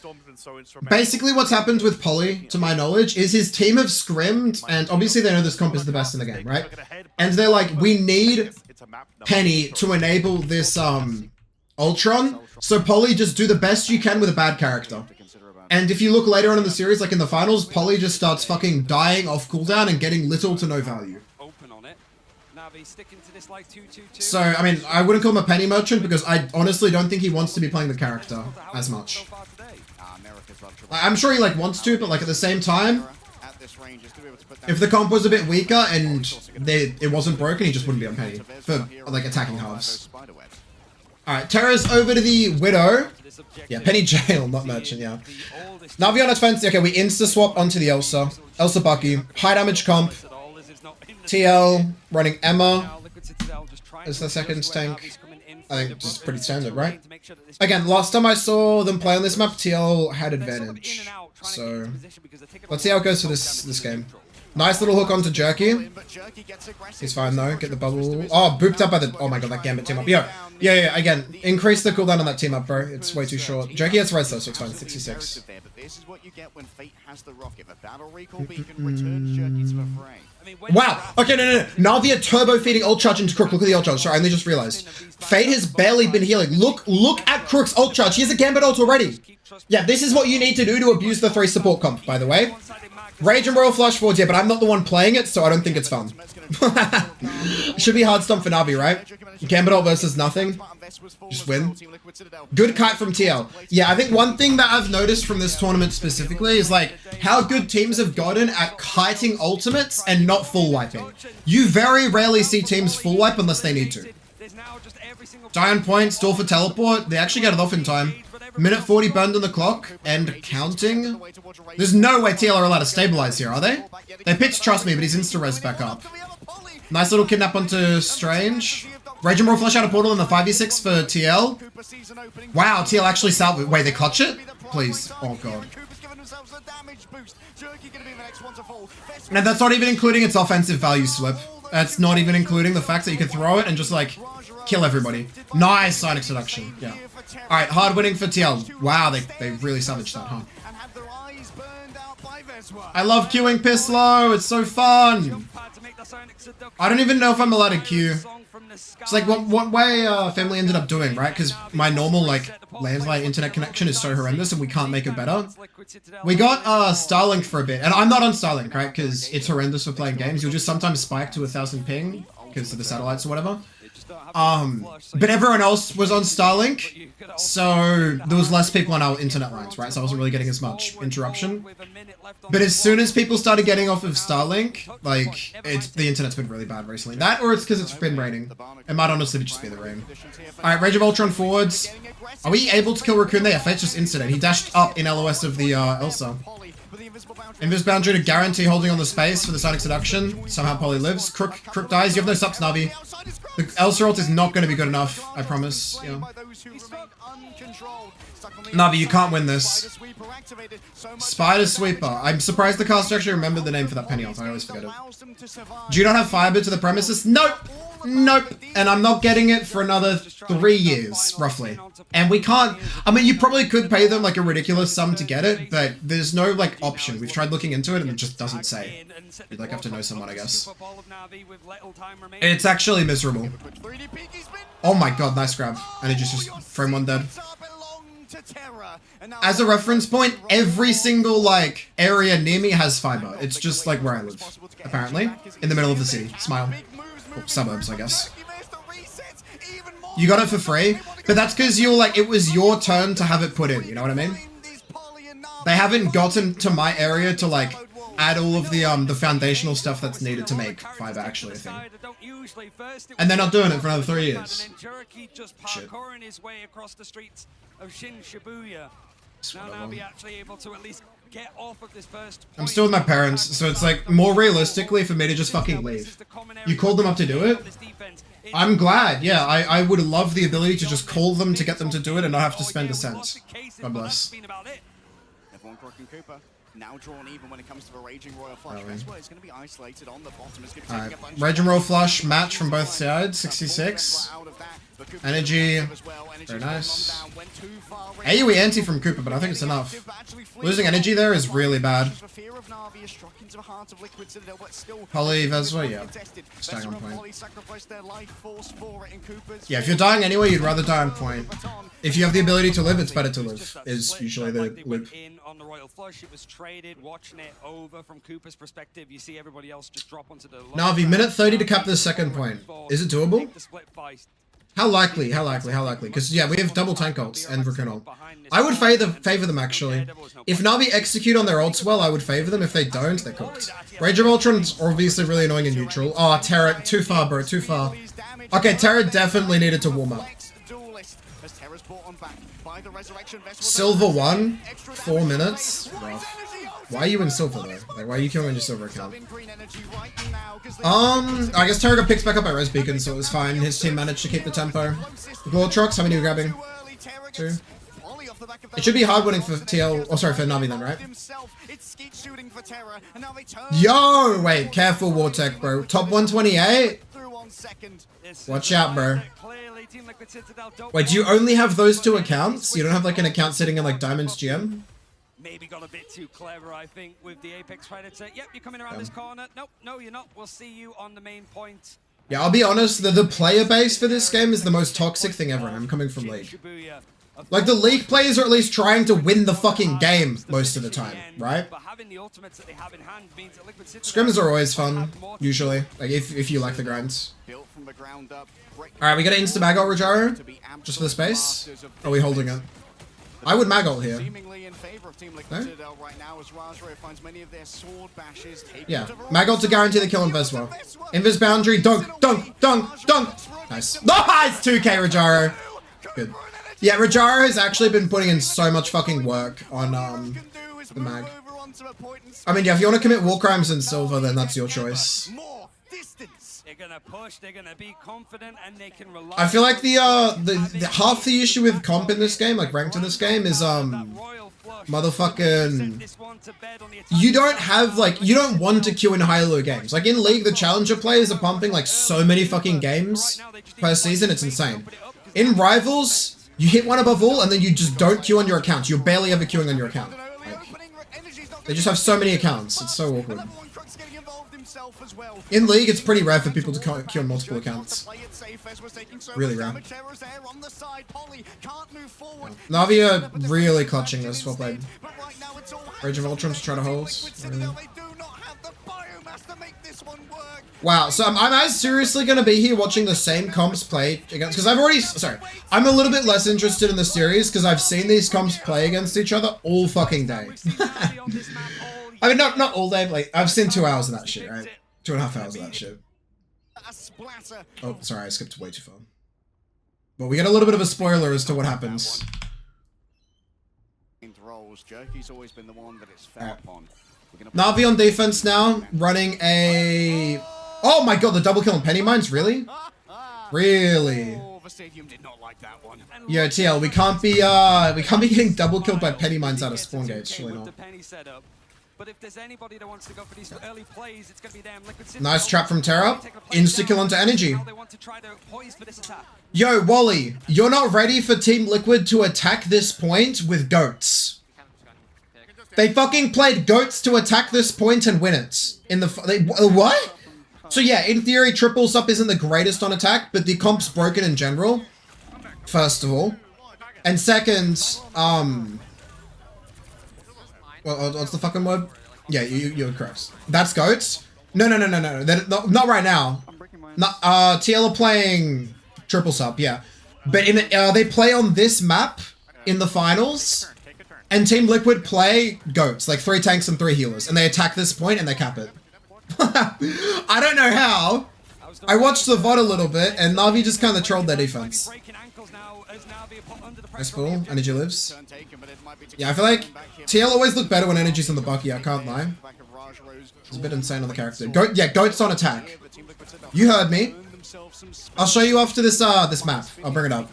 Basically what's happened with Polly, to my knowledge, is his team have scrimmed, and obviously they know this comp is the best in the game, right? And they're like, we need Penny to enable this Ultron, so Polly, just do the best you can with a bad character. And if you look later on in the series, like in the finals, Polly just starts fucking dying off cooldown and getting little to no value. So, I mean, I wouldn't call him a penny merchant because I honestly don't think he wants to be playing the character as much. I'm sure he like wants to, but like at the same time, if the comp was a bit weaker and it wasn't broken, he just wouldn't be on penny for like attacking halves. Alright, Terra's over to the Widow. Yeah, penny jail, not merchant, yeah. Navi on offense, okay, we insta-swap onto the Elsa. Elsa Bucky, high damage comp. TL running Emma as the second tank. I think just pretty standard, right? Again, last time I saw them play on this map, TL had advantage. So, let's see how it goes for this game. Nice little hook onto Jerky. He's fine though, get the bubble. Oh, booped up by the... Oh my god, that Gambit team up. Yeah, again, increase the cooldown on that team up, bro. It's way too short. Jerky has red though, so it's fine, 66. Wow, okay, no. Navi turbo feeding ult charge into Crook. Look at the ult charge. Sorry, I only just realized. Fate has barely been healing. Look at Crook's ult charge. He has a Gambit ult already. Yeah, this is what you need to do to abuse the 3 support comp, by the way. Rage and Royal Flash Forwards, yeah, but I'm not the one playing it, so I don't think it's fun. Should be hard stomp for Navi, right? Gambit ult versus nothing. Just win. Good kite from TL. Yeah, I think one thing that I've noticed from this tournament specifically is like how good teams have gotten at kiting ultimates and not full wiping. You very rarely see teams full wipe unless they need to. Giant point, stall for teleport. They actually get it off in time. Minute 40 burned on the clock, and counting. There's no way TL are allowed to stabilize here, are they? They pitch trust me, but he's insta-res back up. Nice little kidnap onto Strange. Rage and Roar flush out a portal in the 5v6 for TL. Wow, TL actually salvaged. Wait, they clutch it? Please. Oh god. And that's not even including its offensive value slip. That's not even including the fact that you can throw it and just like kill everybody. Nice Sonic Seduction. Yeah. Alright, hard winning for TL. Wow, they really savaged that, huh? I love queuing Pisslow. It's so fun. I don't even know if I'm allowed to queue. It's like what way family ended up doing, right? Because my normal like landline internet connection is so horrendous and we can't make it better. We got Starlink for a bit, and I'm not on Starlink, right? Because it's horrendous for playing games. You'll just sometimes spike to 1000 ping because of the satellites or whatever. But everyone else was on Starlink, so there was less people on our internet lines, right? So I wasn't really getting as much interruption. But as soon as people started getting off of Starlink, like, the internet's been really bad recently. That, or it's because it's been raining. It might honestly just be the rain. Alright, Rage of Ultron forwards. Are we able to kill Raccoon there? Fate's just incident. He dashed up in LOS of the Elsa. Invis boundary to guarantee holding on the space for the Sonic Seduction. Somehow Polly lives. Crook dies. You have no subs, Navi. The Elsa ult is not going to be good enough, I promise. Yeah. Navi, you can't win this. Spider Sweeper. I'm surprised the caster actually remembered the name for that penny ult. I always forget it. Do you not have fiber to the premises? Nope. Nope. And I'm not getting it for another 3 years, roughly. And we can't... I mean, you probably could pay them like a ridiculous sum to get it, but there's no like option. We've tried looking into it and it just doesn't say. You'd like have to know someone, I guess. It's actually miserable. Oh my god, nice grab. And it just frame one dead. As a reference point, every single like area near me has fiber. It's just like where I live, apparently. In the middle of the city. Smile. Or suburbs, I guess. You got it for free, but that's because you're like, it was your turn to have it put in, you know what I mean? They haven't gotten to my area to like add all of the foundational stuff that's needed to make fiber actually a thing. And they're not doing it for another 3 years. Shit. get off of this first I'm still with my parents, so it's like more realistically for me to just fucking leave. You called them up to do it? I'm glad, yeah. I would love the ability to just call them to get them to do it and not have to spend a cent. God bless. Everyone crooking Cooper. Now drawn even when it comes to the Raging Royal Flush. That's where it's going to be isolated on the bottom. It's going to be taking a bunch Raging Royal Flush match from both sides, 66. Energy, very nice. AoE anti from Cooper, but I think it's enough. Losing energy there is really bad. Poly, Vesva, yeah. Staying on point. Yeah, if you're dying anyway, you'd rather die on point. If you have the ability to live, it's better to live, is usually the live. On the Royal Flush, it was traded, watching it over from Cooper's perspective. You see everybody else just drop onto the Navi, minute 30 to cap the second point. Is it doable? How likely? How likely? How likely? Because, yeah, we have double tank ults and Vulcanol. I would favor them, actually. If Navi execute on their ults well, I would favor them. If they don't, they're cooked. Rage of Ultron's obviously really annoying in neutral. Oh, Terra, too far, bro, too far. Okay, Terra definitely needed to warm up. Silver 1, 4 minutes. Rough. Why are you in silver though? Like, why are you killing your silver account? I guess Terra got picked back up by Res Beacon, so it was fine. His team managed to keep the tempo. Gold trucks, how many are you grabbing? 2. It should be hard winning for TL. Oh, sorry, for Navi then, right? Yo, wait, careful, Wartech, bro. Top 128. Watch out, bro. Wait, do you only have those 2 accounts? You don't have like an account sitting in like Diamond's GM? Maybe got a bit too clever, I think, with the Apex Predator. Yep, you're coming around this corner. Nope, no, you're not. We'll see you on the main point. Yeah, I'll be honest, the player base for this game is the most toxic thing ever, and I'm coming from League. Like, the League players are at least trying to win the fucking game most of the time, right? Scrims are always fun, usually, like, if you like the grinds. Alright, we got an insta-mag ult, Rajaro? Just for the space? Or are we holding it? I would mag ult here. No? Yeah, mag ult to guarantee the kill on Veswa. Invis boundary, dunk, dunk, dunk, dunk! Nice. Nice! 2k, Rajaro. Good. Yeah, Rajaro has actually been putting in so much fucking work on the mag. I mean, yeah, if you want to commit war crimes in silver, then that's your choice. They're gonna push, they're gonna be confident, and they can rely. I feel like the half the issue with comp in this game, like ranked in this game, is motherfucking. You don't have like you don't want to queue in high-low games. Like in League, the challenger players are pumping like so many fucking games per season. It's insane. In Rivals, you hit one above all, and then you just don't queue on your account. You're barely ever queuing on your account. Like, they just have so many accounts. It's so awkward. In League, it's pretty rare for people to queue on multiple accounts. Really rare. Navi are really clutching this. Well played. Rage of Ultron to try to hold. Wow, so I'm as seriously going to be here watching the same comps play against... Because I've already... Sorry. I'm a little bit less interested in the series because I've seen these comps play against each other all fucking day. I mean, not all day, but like, I've seen 2 hours of that shit, right? 2.5 hours of that shit. Oh, sorry, I skipped way too far. But we get a little bit of a spoiler as to what happens. Navi on defense now, running a... Oh my god, the double kill on Penny Mines, really? Really? Yo, TL, we can't be getting double killed by Penny Mines out of spawn gates, surely not. But if there's anybody that wants to go for these early plays, it's going to be them. Nice trap from Terra. Insta-kill onto Energy. Yo, Wally, you're not ready for Team Liquid to attack this point with goats. They fucking played goats to attack this point and win it. In the... what? So yeah, in theory, triple sup isn't the greatest on attack, but the comp's broken in general. First of all. And second, well, what's the fucking word? Yeah, you're correct. That's goats? No. Not right now. TL are playing triple sub, yeah. But in they play on this map in the finals, and Team Liquid play goats, like 3 tanks and 3 healers, and they attack this point and they cap it. I don't know how, I watched the VOD a little bit, and Navi just kind of trolled their defense. Nice pull. Energy lives. Yeah, I feel like TL always look better when Energy's on the Bucky, I can't lie. It's a bit insane on the character. Goat's on attack. You heard me. I'll show you after this this map. I'll bring it up.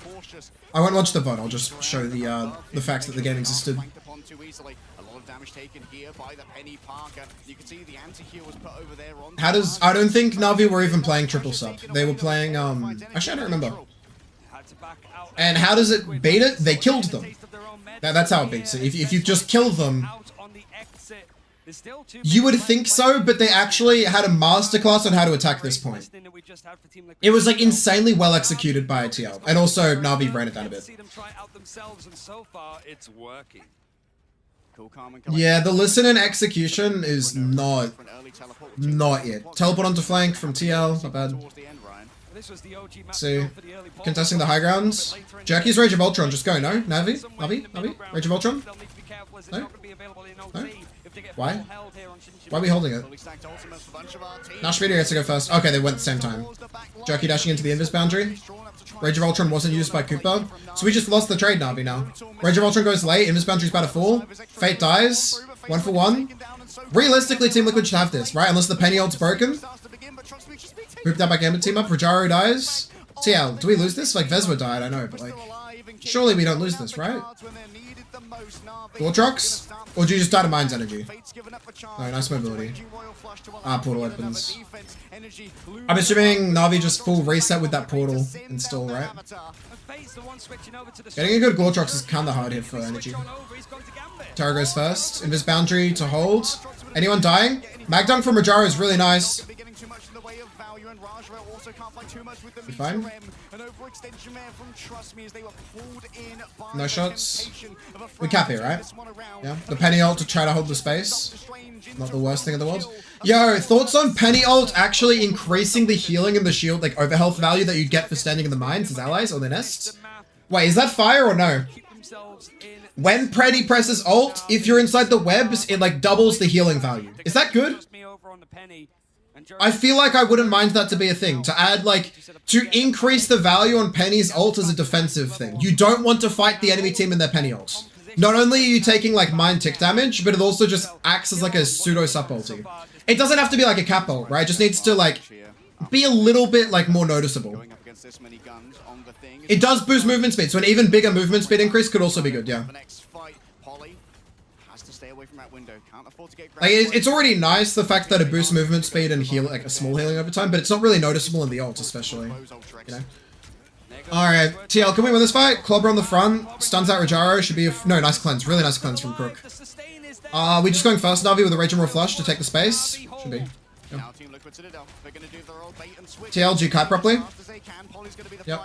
I won't watch the VOD, I'll just show the facts that the game existed. How does... I don't think Navi were even playing triple sub. They were playing, actually I don't remember. And how does it beat it? They killed them. That's how it beats it. If you just kill them, you would think so, but they actually had a masterclass on how to attack this point. It was like insanely well executed by TL. And also Navi ran it down a bit. Yeah, the listen and execution is not it. Teleport onto flank from TL, not bad. So, contesting the high grounds. Jerky's Rage of Ultron, just go, no? Navi? Rage of Ultron? No? No? Why? Why are we holding it? Nash Meteor gets to go first. Okay, they went at the same time. Jerky dashing into the invis boundary. Rage of Ultron wasn't used by Cooper. So we just lost the trade, Navi, now. Rage of Ultron goes late, invis boundary's about to fall. Fate dies. 1 for 1. Realistically, Team Liquid should have this, right? Unless the Penny ult's broken. Pooped out by Gambit team up. Rajaro dies. TL, do we lose this? Like, Veswa died, I know, but like... Surely we don't lose this, right? Vortrox? Or do you just die to Mind's Energy? Oh, nice mobility. Portal opens. I'm assuming Navi just full reset with that portal install, right? Getting a good Vortrox is kinda hard here for Energy. Terra goes first. Invis boundary to hold. Anyone dying? Magdunk from Rajaro is really nice. You fine? No shots. We cap here, right? Yeah. The Penny ult to try to hold the space. Not the worst thing in the world. Yo, thoughts on Penny ult actually increasing the healing and the shield, like overhealth value that you'd get for standing in the mines as allies or their nests? Wait, is that fire or no? When Preddy presses ult, if you're inside the webs, it like doubles the healing value. Is that good? I feel like I wouldn't mind that to be a thing. To add like, to increase the value on Penny's ult as a defensive thing. You don't want to fight the enemy team in their Penny ults. Not only are you taking like mind tick damage, but it also just acts as like a pseudo sup ulti. It doesn't have to be like a cap ult, right? It just needs to like, be a little bit like more noticeable. It does boost movement speed, so an even bigger movement speed increase could also be good, yeah. Like, it's already nice, the fact that it boosts movement speed and heal, like a small healing over time, but it's not really noticeable in the ult, especially, you know? Alright, TL, can we win this fight? Clobber on the front, stuns out Rajaro, should be a... No, nice cleanse, really nice cleanse from Crook. We just going first, Navi, with a Rage and Roar Flush to take the space? Should be. Yeah. TL, do you kite properly? Yep.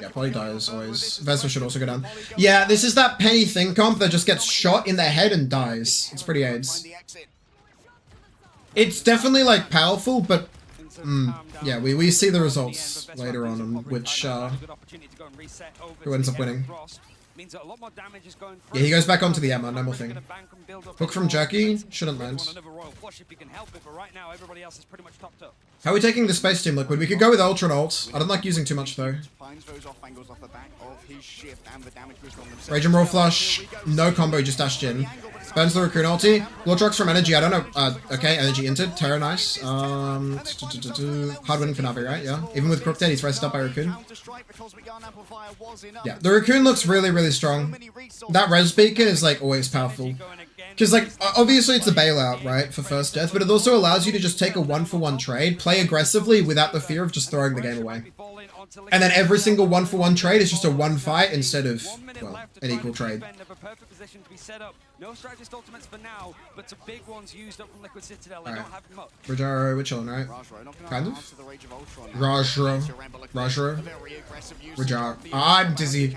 Yeah, Poly dies always. Vespa should also go down. Yeah, this is that Penny thing comp that just gets shot in the head and dies. It's pretty AIDS. It's definitely like powerful, but yeah, we see the results later on which who ends up winning. Yeah, he goes back onto the Emma, no more thing. Hook from Jerky, shouldn't land. How are we taking the space team, Liquid? We could go with Ultra and ult. I don't like using too much though. Rage and Roar Flush, no combo, just dashed in. Burns the Raccoon ulti. Vortrox from Energy, I don't know. Okay, Energy entered. Terra, nice. Hard winning for Navi, right? Yeah. Even with Crook dead, he's rested up by Raccoon. Yeah, the Raccoon looks really, really strong. That res beacon is like always powerful. Because like, obviously it's a bailout, right, for first death, but it also allows you to just take a 1-for-1 trade, play aggressively without the fear of just throwing the game away. And then every single 1-for-1 trade is just a 1 fight instead of, well, an equal trade. No strategist ultimates for now, but some big ones used up from Liquid Citadel. They don't have much. Rajaro, we're chilling, right? Kind of. Rajaro. I'm dizzy.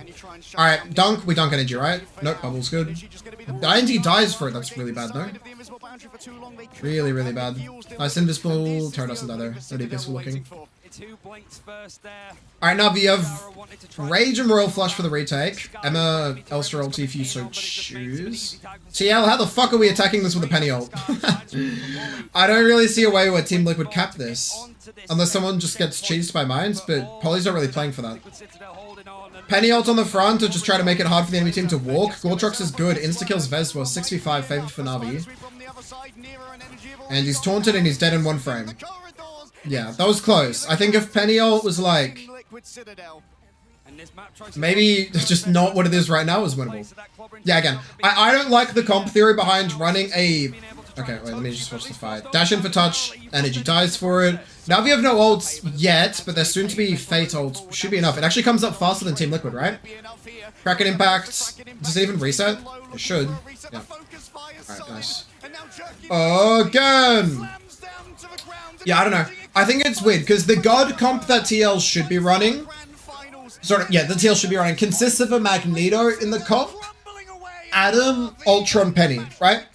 Alright, dunk. We dunk Energy, right? Nope, bubble's good. INT dies for it. That's really bad, though. Really, really bad. Nice invisible. Terra doesn't die there. No DPS for looking. Alright, now we have Rage and Royal Flush for the retake. Emma, Elster ulti if you so choose. TL, how the fuck are we attacking this with a Penny ult? I don't really see a way where Team Liquid cap this. Unless someone just gets cheesed by mines, but Polly's not really playing for that. Penny ult on the front to just try to make it hard for the enemy team to walk. Gortrox is good. Insta-kills Vezwa. 6v5 favor for Navi. And he's taunted and he's dead in 1 frame. Yeah, that was close. I think if Penny ult was like... maybe just not what it is right now is winnable. Yeah, again, I don't like the comp theory behind running a... okay, wait, let me just watch the fight. Dash in for touch. Energy dies for it. Now we have no ults yet, but there's soon to be Fate ult. Should be enough. It actually comes up faster than Team Liquid, right? Kraken impact. Does it even reset? It should. Yeah. Alright, nice. Again! Yeah, I don't know. I think it's weird, because the God comp that TL should be running... sorry, yeah, the TL should be running consists of a Magneto in the comp, Adam, Ultron, Penny, right?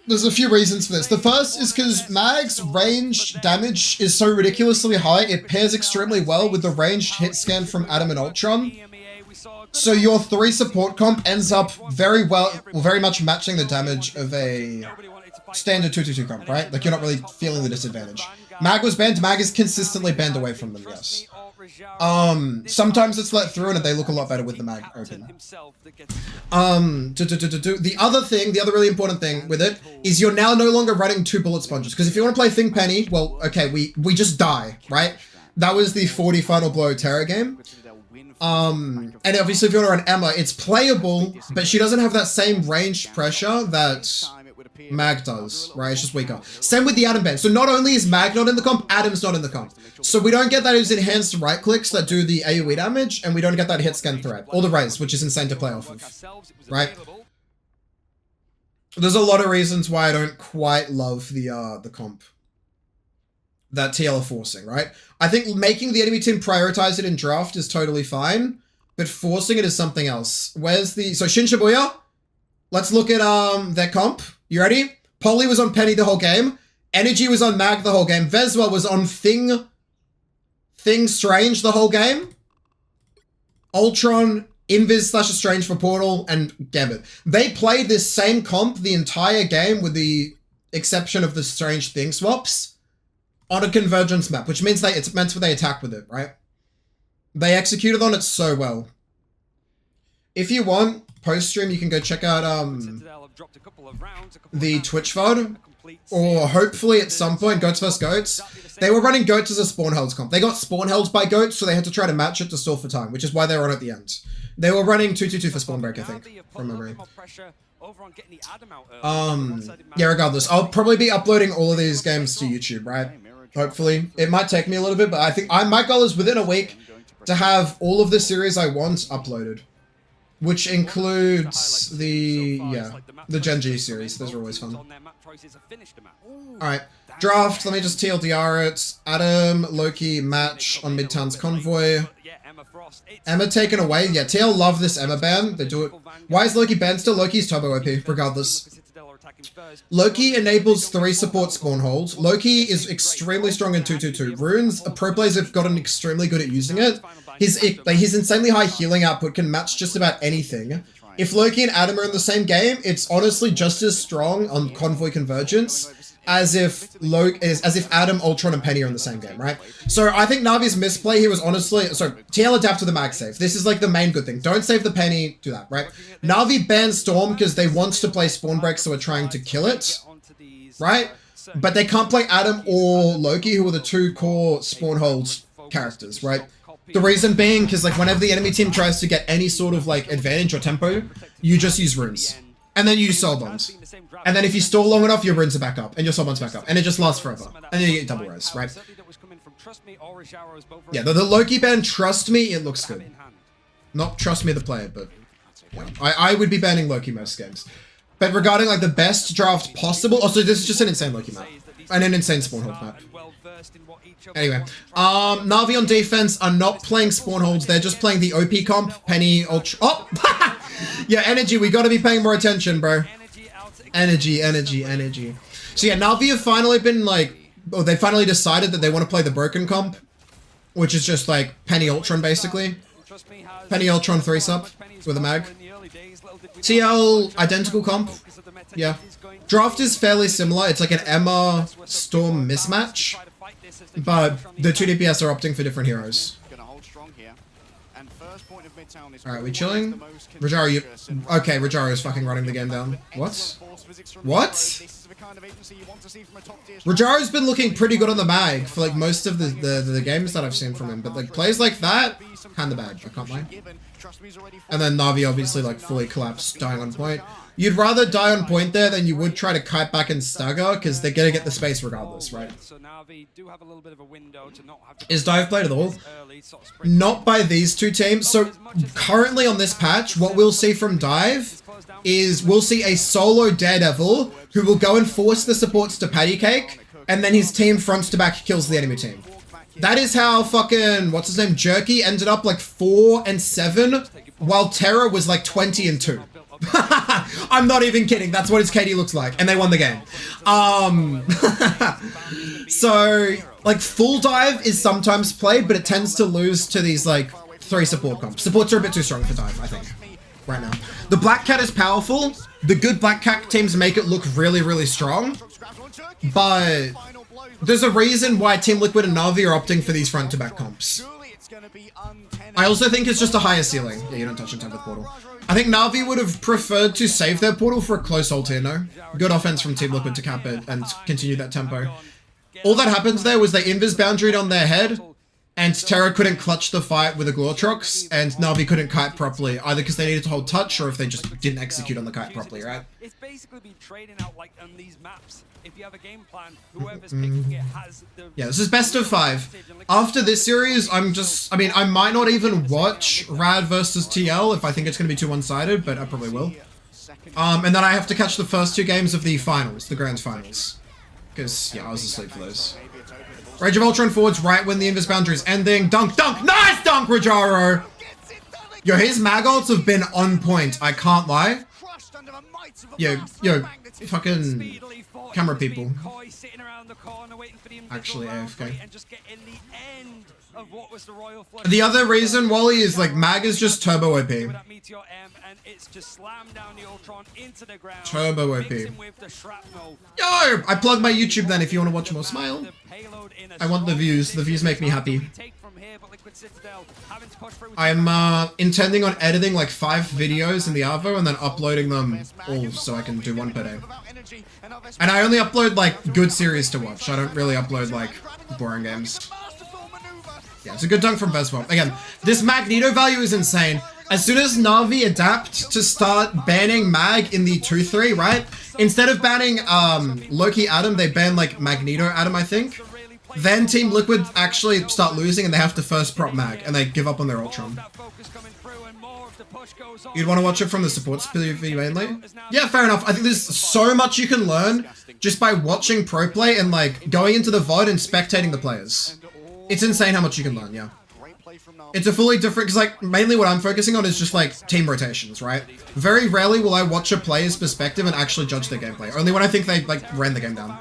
There's a few reasons for this. The first is because Mag's ranged damage is so ridiculously high, it pairs extremely well with the ranged hit scan from Adam and Ultron. So your 3 support comp ends up very much matching the damage of a standard 2-2-2 comp, right? Like, you're not really feeling the disadvantage. Mag was banned. Mag is consistently banned away from them, yes. Sometimes it's let through and they look a lot better with the mag open. The other really important thing with it is you're now no longer running 2 bullet sponges. Because if you want to play Think Penny, well, okay, we just die, right? That was the 40 Final Blow Terra game. And obviously if you want to run Emma, it's playable, but she doesn't have that same ranged pressure that Mag does, right? It's just weaker. Same with the Adam ban. So not only is Mag not in the comp, Adam's not in the comp. So we don't get those enhanced right clicks that do the AoE damage, and we don't get that hit scan threat. Or the raise, which is insane to play off of. Right? There's a lot of reasons why I don't quite love the comp that TL are forcing, right? I think making the enemy team prioritize it in draft is totally fine, but forcing it is something else. Where's the... so Shin Shibuya? Let's look at their comp. You ready? Polly was on Penny the whole game. Energy was on Mag the whole game. Vezwa was on Thing Strange the whole game. Ultron, Invis/Strange for Portal, and Gambit. They played this same comp the entire game with the exception of the Strange Thing swaps on a convergence map, which means it's meant for they attack with it, right? They executed on it so well. If you want, post-stream, you can go check out the Twitch VOD, or hopefully at some point, Goats vs. Goats. They were running Goats as a spawn held comp. They got spawn held by Goats, so they had to try to match it to stall for time, which is why they were on at the end. They were running 2-2-2 for spawn break, I think, from memory. Yeah, regardless, I'll probably be uploading all of these games to YouTube, right? Hopefully. It might take me a little bit, but I think my goal is within a week to have all of the series I want uploaded. Which includes the Gen G series. Those are always fun. Alright. Draft, let me just TLDR it. Adam, Loki, match on Midtown's Convoy. Emma taken away. Yeah, TL love this Emma ban. They do it. Why is Loki banned still? Loki's turbo OP, regardless. Loki enables 3 support spawn hold. Loki is extremely strong in 2-2-2. Runes, pro players have gotten extremely good at using it. His insanely high healing output can match just about anything. If Loki and Adam are in the same game, it's honestly just as strong on Convoy Convergence as if Adam, Ultron, and Penny are in the same game, right? So I think Navi's misplay here was honestly... so TL adapt to the mag save. This is like the main good thing. Don't save the Penny, do that, right? Navi banned Storm because they want to play Spawn Break, so we're trying to kill it, right? But they can't play Adam or Loki, who are the 2 core Spawn Hold characters, right? The reason being, because like whenever the enemy team tries to get any sort of like advantage or tempo, you just use runes. And then you use soul bombs. And then if you stall long enough, your runes are back up, and your soul bombs back up. And it just lasts forever. And then you get double res, right? Yeah, the Loki ban, trust me, it looks good. Not trust me the player, but yeah. I would be banning Loki most games. But regarding like the best draft possible, also this is just an insane Loki map. And an insane spawn hold map. Anyway, Navi on defense are not playing spawn holds, they're just playing the OP comp, Penny, Ultra... oh! Yeah, energy, we gotta be paying more attention, bro. Energy. So yeah, Navi have finally been like... oh, they finally decided that they want to play the broken comp. which is just like Penny Ultron basically. Penny Ultron 3-sub with a mag. TL, identical comp. Yeah. Draft is fairly similar. It's like an Emma Storm mismatch, but the two DPS are opting for different heroes. Alright, we chilling? Rajaro, you... Okay, Rajaro is fucking running the game down. What? What? Rajaro's been looking pretty good on the mag for like most of the games that I've seen from him, but like plays like that, kinda bad, I can't lie. And then Navi obviously like fully collapsed, dying on point. You'd rather die on point there than you would try to kite back and stagger, because they're gonna get the space regardless, right? Is dive played at all? Not by these two teams. So currently on this patch, what we'll see from dive is we'll see a solo Daredevil who will go and force the supports to patty cake, and then his team fronts to back kills the enemy team. That is how fucking, what's his name, Jerky ended up like 4-7, while Terra was like 20-2. I'm not even kidding. That's what his KD looks like. And they won the game. So, like, full dive is sometimes played, but it tends to lose to these, like, 3 support comps. Supports are a bit too strong for dive, I think, right now. The Black Cat is powerful. The good Black Cat teams make it look really, really strong. But there's a reason why Team Liquid and Navi are opting for these front-to-back comps. I also think it's just a higher ceiling. Yeah, you don't touch in time with Portal. I think Navi would have preferred to save their Portal for a close ult here, no? Good offense from Team Liquid to cap it and continue that tempo. All that happens there was they invis boundaried on their head, and Terra couldn't clutch the fight with a Glortrox, and Navi couldn't kite properly, either because they needed to hold touch or if they just didn't execute on the kite properly, right? It's basically been trading out like on these maps. If you have a game plan, whoever's picking it has the... Yeah, this is best of 5. After this series, I might not even watch Rad versus TL if I think it's going to be too one-sided, but I probably will. And then I have to catch the first 2 games of the finals, the grand finals. Because, yeah, I was asleep for those. Rage of Ultron forwards right when the invis boundary is ending. Dunk, dunk! Nice dunk, Rajaro! Yo, his mag ults have been on point, I can't lie. Yo, fucking camera people. Actually, AFK. The other reason, Wally, is like mag is just turbo OP. Turbo OP. Yo! I plug my YouTube then if you want to watch more smile. I want the views. The views make me happy. I'm intending on editing like 5 videos in the Arvo and then uploading them all so I can do 1 per day. And I only upload like good series to watch. I don't really upload like boring games. Yeah, it's a good dunk from Vespa. Again, this Magneto value is insane. As soon as Navi adapt to start banning Mag in the 2-3, right? Instead of banning Loki Adam, they ban like Magneto Adam, I think. Then Team Liquid actually start losing and they have to first prop Mag and they give up on their Ultron. You'd want to watch it from the supports PvP mainly? Yeah, fair enough. I think there's so much you can learn just by watching pro play and like going into the VOD and spectating the players. It's insane how much you can learn, yeah. It's a fully different, because like mainly what I'm focusing on is just like team rotations, right? Very rarely will I watch a player's perspective and actually judge their gameplay. Only when I think they like ran the game down.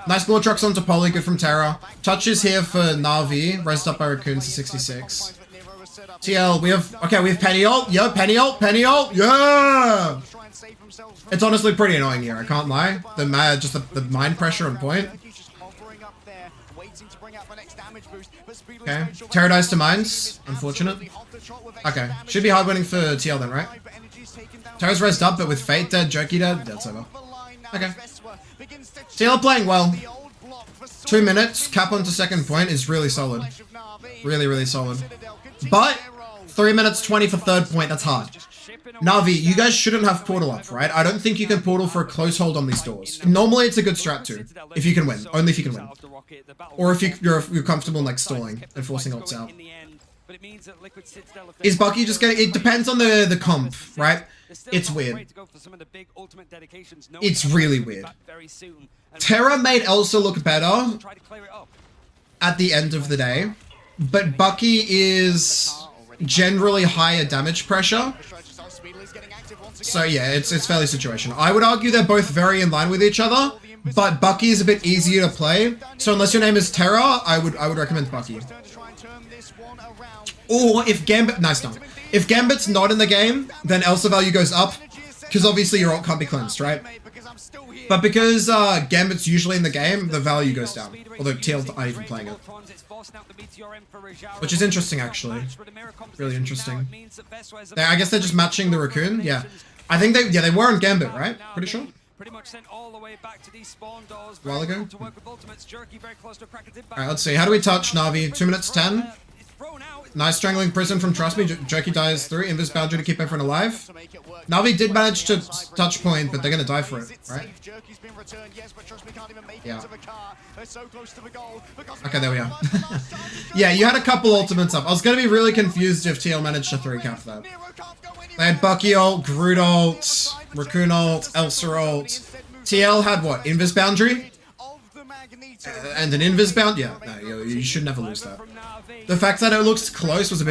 Nice blow trucks onto Poly, good from Terra. Touches here for Navi, raised up by Raccoons to 66. TL, we have Penny ult, yeah, Penny ult, yeah! It's honestly pretty annoying here, I can't lie. The mind pressure on point. Okay, Terra dies to mines, unfortunate. Okay, should be hard winning for TL then, right? Terra's raised up, but with Fate dead, Jerky dead, that's over. Okay. TL playing well. 2 minutes, cap onto second point is really solid. Really, really solid. But 3 minutes 20 for third point, that's hard. Navi, you guys shouldn't have portal up, right? I don't think you can portal for a close hold on these doors. Normally it's a good strat too, if you can win. Only if you can win. Or if you're comfortable in like stalling and forcing ults out. Is Bucky just getting... It depends on the comp, right? It's weird. It's really weird. Terra made Elsa look better at the end of the day, but Bucky is generally higher damage pressure. So yeah, it's fairly situational. I would argue they're both very in line with each other, but Bucky is a bit easier to play. So unless your name is Terra, I would recommend Bucky. Or if Gambit, nice dunk. If Gambit's not in the game, then Elsa value goes up, because obviously your ult can't be cleansed, right? But because Gambit's usually in the game, the value goes down. Although TL aren't even playing it. Which is interesting, actually. Really interesting. I guess they're just matching the Raccoon, yeah. I think they were on Gambit, right? Pretty sure. Pretty much sent all the way back to these spawn doors. A while ago. To work with ultimates. Jerky very close to crack it. Alright, let's see. How do we touch Navi? 2 minutes 10. Nice strangling prison from Trust Me. Jerky dies through. Invis boundary to keep everyone alive. Navi did manage to touch point, but they're gonna die for it, right? Yeah. Okay, there we are. Yeah, you had a couple ultimates up. I was gonna be really confused if TL managed to 3-cap that. They had Bucky ult, Groot ult, Raccoon ult, Elsa ult. TL had what? Invis boundary? And an invis bound? Yeah, no, you should never lose that. The fact that it looks close was a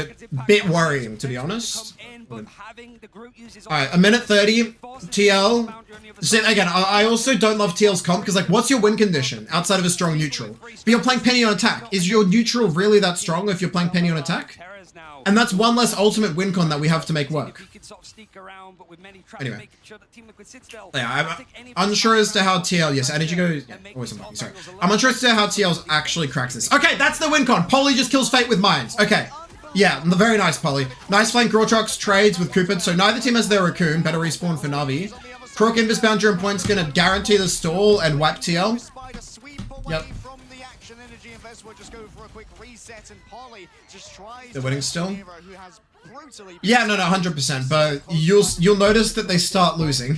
bit worrying, to be honest. Alright, 1 minute 30. TL. See, again, I also don't love TL's comp, because, like, what's your win condition outside of a strong neutral? But you're playing Penny on attack. Is your neutral really that strong if you're playing Penny on attack? And that's one less ultimate win con that we have to make work. Anyway. Yeah, I'm unsure as to how TL... Yes, energy goes... Yeah, always on. Sorry. I'm unsure as to how TL actually cracks this. Okay, that's the win con. Polly just kills Fate with mines. Okay. Yeah, very nice, Polly. Nice flank Girl Trucks trades with Cupid. So neither team has their Raccoon. Better respawn for Navi. Crook Invis boundary and point's gonna guarantee the stall and wipe TL. Yep. They're winning still. Yeah, no, 100%. But you'll notice that they start losing.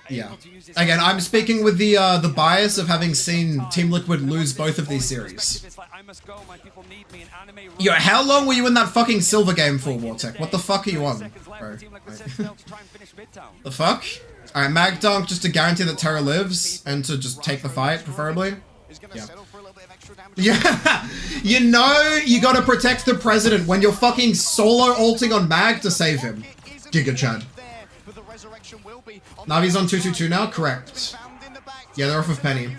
Yeah. Again, I'm speaking with the bias of having seen Team Liquid lose both of these series. Yo, how long were you in that fucking silver game for, Wartech? What the fuck are you on, bro? The fuck? Alright, Mag Dunk just to guarantee that Terra lives and to just take the fight, preferably. Yeah. Yeah, you know you gotta protect the president when you're fucking solo ulting on Mag to save him. Giga Chad. Navi's on 222 now? Correct. Yeah, they're off of Penny.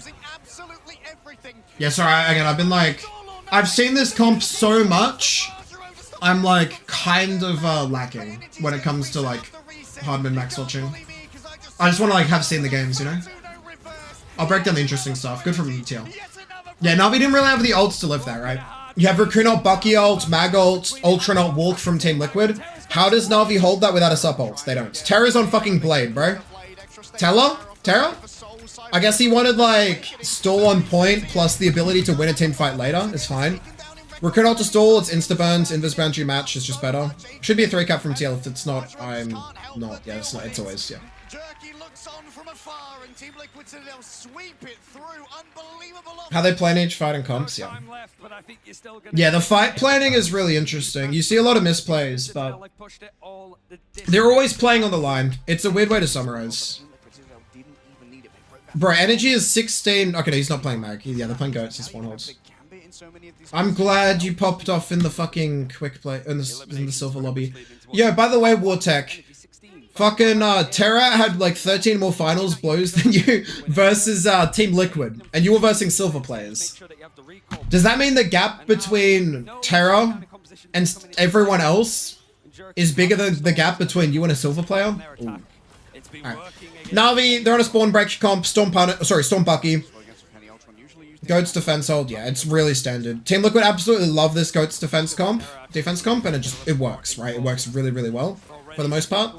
Yeah, sorry, again, I've been like... I've seen this comp so much, I'm like kind of lacking when it comes to like Hardman max watching. I just want to like have seen the games, you know? I'll break down the interesting stuff. Good from ETL. Yeah, Navi didn't really have the ults to live that, right? You have Raccoon ult, Bucky ult, Mag ult, Ultron ult, Walk from Team Liquid. How does Navi hold that without a sup ult? They don't. Terra's on fucking Blade, bro. Terra? I guess he wanted like stall on point plus the ability to win a team fight later. It's fine. Raccoon ult to stall, it's insta-burns, invis boundary match is just better. Should be a 3-cap from TL. If it's not, I'm not. Yeah, it's not. It's always, yeah. How they plan each fight in comps, yeah. Yeah, the fight planning is really interesting. You see a lot of misplays, but they're always playing on the line. It's a weird way to summarize. Bro, energy is 16. Okay, no, he's not playing Mag. Yeah, they're playing Goats and Spawn Holds. I'm glad you popped off in the fucking quick play in the silver lobby. Yo, by the way, Wartech. Fucking Terra had like 13 more finals blows than you versus Team Liquid, and you were versing silver players. Does that mean the gap between Terra and everyone else is bigger than the gap between you and a silver player? Ooh. Right. Navi, they're on a spawn break comp. Storm Bucky. Goat's defense hold. Yeah, it's really standard. Team Liquid absolutely love this Goat's defense comp, and it works, right? It works really, really well for the most part.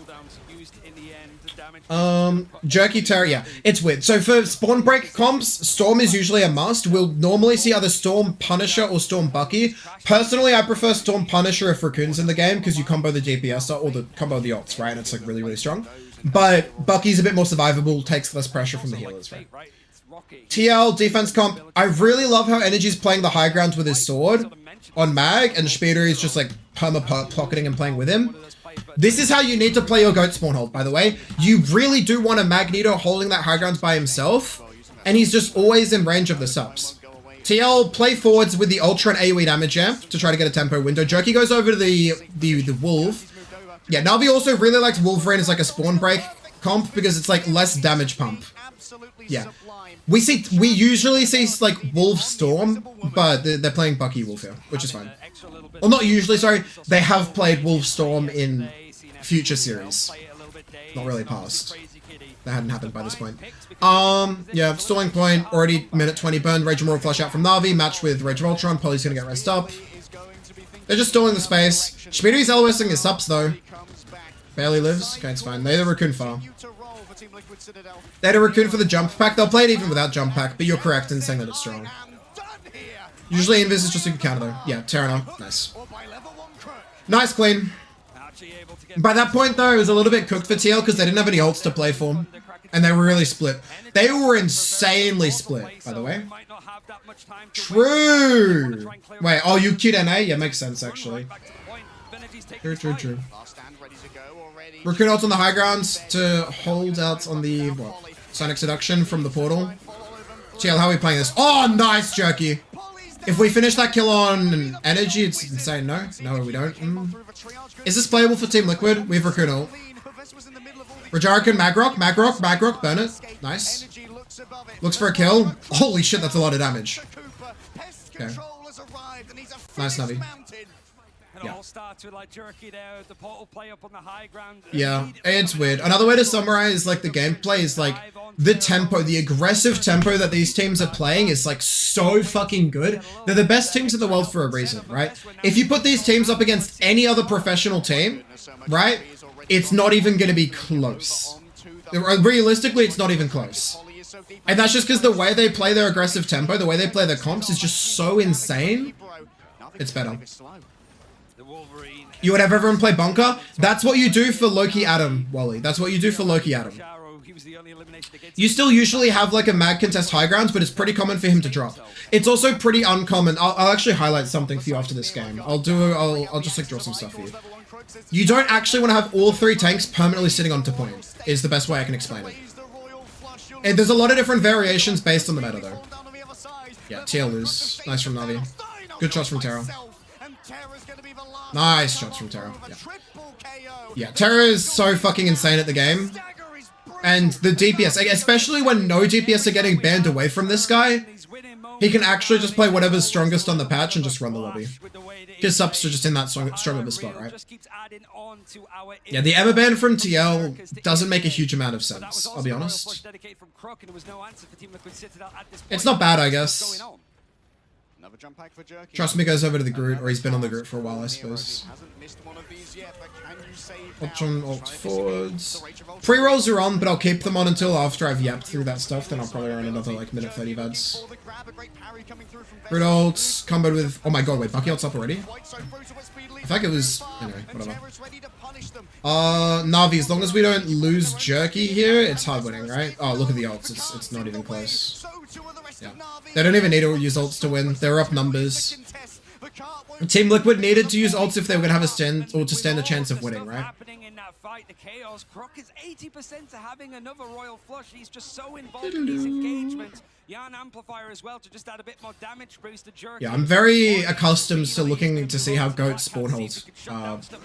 Jerky Terra, yeah, it's weird. So for spawn break comps, Storm is usually a must. We'll normally see either Storm Punisher or Storm Bucky. Personally, I prefer Storm Punisher if Raccoon's in the game because you combo the DPS or the combo the ults, right? And it's like really, really strong. But Bucky's a bit more survivable, takes less pressure from the healers, right? TL, defense comp, I really love how Energy's playing the high ground with his sword on Mag, and Speeder is just like pocketing and playing with him. This is how you need to play your Goat spawn hold, by the way. You really do want a Magneto holding that high ground by himself, and he's just always in range of the subs. TL, play forwards with the Ultra and AoE damage amp to try to get a tempo window. Jerky goes over to the Wolf. Yeah, Navi also really likes Wolverine as like a spawn break comp because it's like less damage pump. Yeah. We usually see like Wolf Storm, but they're playing Bucky Wolf here, which is fine. Well, not usually, sorry. They have played Wolf Storm in future series. Not really past. That hadn't happened by this point. Yeah, stalling point, already minute 20 burned. Rage and Roar flash out from Navi, match with Rage of Ultron. Poly's gonna get rest up. They're just stalling the space. Speedy's LOSing his subs though. Barely lives. Okay, it's fine. They had a Raccoon far. They had a Raccoon for the jump pack. They'll play it even without jump pack, but you're correct in saying that it's strong. Usually Invis is just a good counter though. Yeah, Terra. Nice. Nice, clean. By that point though, it was a little bit cooked for TL because they didn't have any ults to play for. And they were really split. They were insanely split, by the way. True! Wait, oh, you queued NA? Yeah, makes sense, actually. True. Recruit ult on the high grounds to hold out on the, what? Sonic Seduction from the portal. TL, how are we playing this? Oh, nice, Jerky! If we finish that kill on energy, it's insane. No, we don't. Is this playable for Team Liquid? We have Raccoon ult. Rajarican, Magrock, burn it. Nice. Looks for a kill. Holy shit, that's a lot of damage. Okay. Nice, Navi. Yeah, it's weird. Another way to summarize like the gameplay is like the tempo, the aggressive tempo that these teams are playing is like so fucking good. They're the best teams in the world for a reason, right? If you put these teams up against any other professional team, right, it's not even going to be close. Realistically, it's not even close. And that's just because the way they play their aggressive tempo, the way they play their comps is just so insane. It's better. You would have everyone play Bunker? That's what you do for Loki Adam, Wally. That's what you do for Loki Adam. You still usually have like a mag contest high grounds, but it's pretty common for him to drop. It's also pretty uncommon. I'll actually highlight something for you after this game. I'll just like draw some stuff for you. You don't actually want to have all three tanks permanently sitting on top point, is the best way I can explain it. And there's a lot of different variations based on the meta though. Yeah, TL lose. Nice from Navi. Good shots from Terra. Nice shots from Terra. Yeah, Terra is so fucking insane at the game. And the DPS, especially when no DPS are getting banned away from this guy, he can actually just play whatever's strongest on the patch and just run the lobby. His subs are just in that strong of a spot, right? Yeah, the Emma ban from TL doesn't make a huge amount of sense, I'll be honest. It's not bad, I guess. Trust me goes over to the Groot, or he's been on the Groot for a while, I suppose. Ultron ult forwards. Pre-rolls are on, but I'll keep them on until after I've yapped through that stuff, then I'll probably run another like minute 30 VADs. Groot ults, comboed with... Oh my god, wait, Bucky ult's up already? I think it was... Anyway, whatever. Navi, as long as we don't lose Jerky here, it's hard winning, right? Oh, look at the ults, it's not even close. Yeah. They don't even need to use ults to win. They're up numbers. Team Liquid needed to use ults if they were going to have a stand a chance of winning, right? The chaos. Croc is 80% to having another royal flush. He's just so involved in these engagements. Yarn amplifier as well to just add a bit more damage boost to Jerky. Yeah, I'm very accustomed to looking to see how goat spawn holds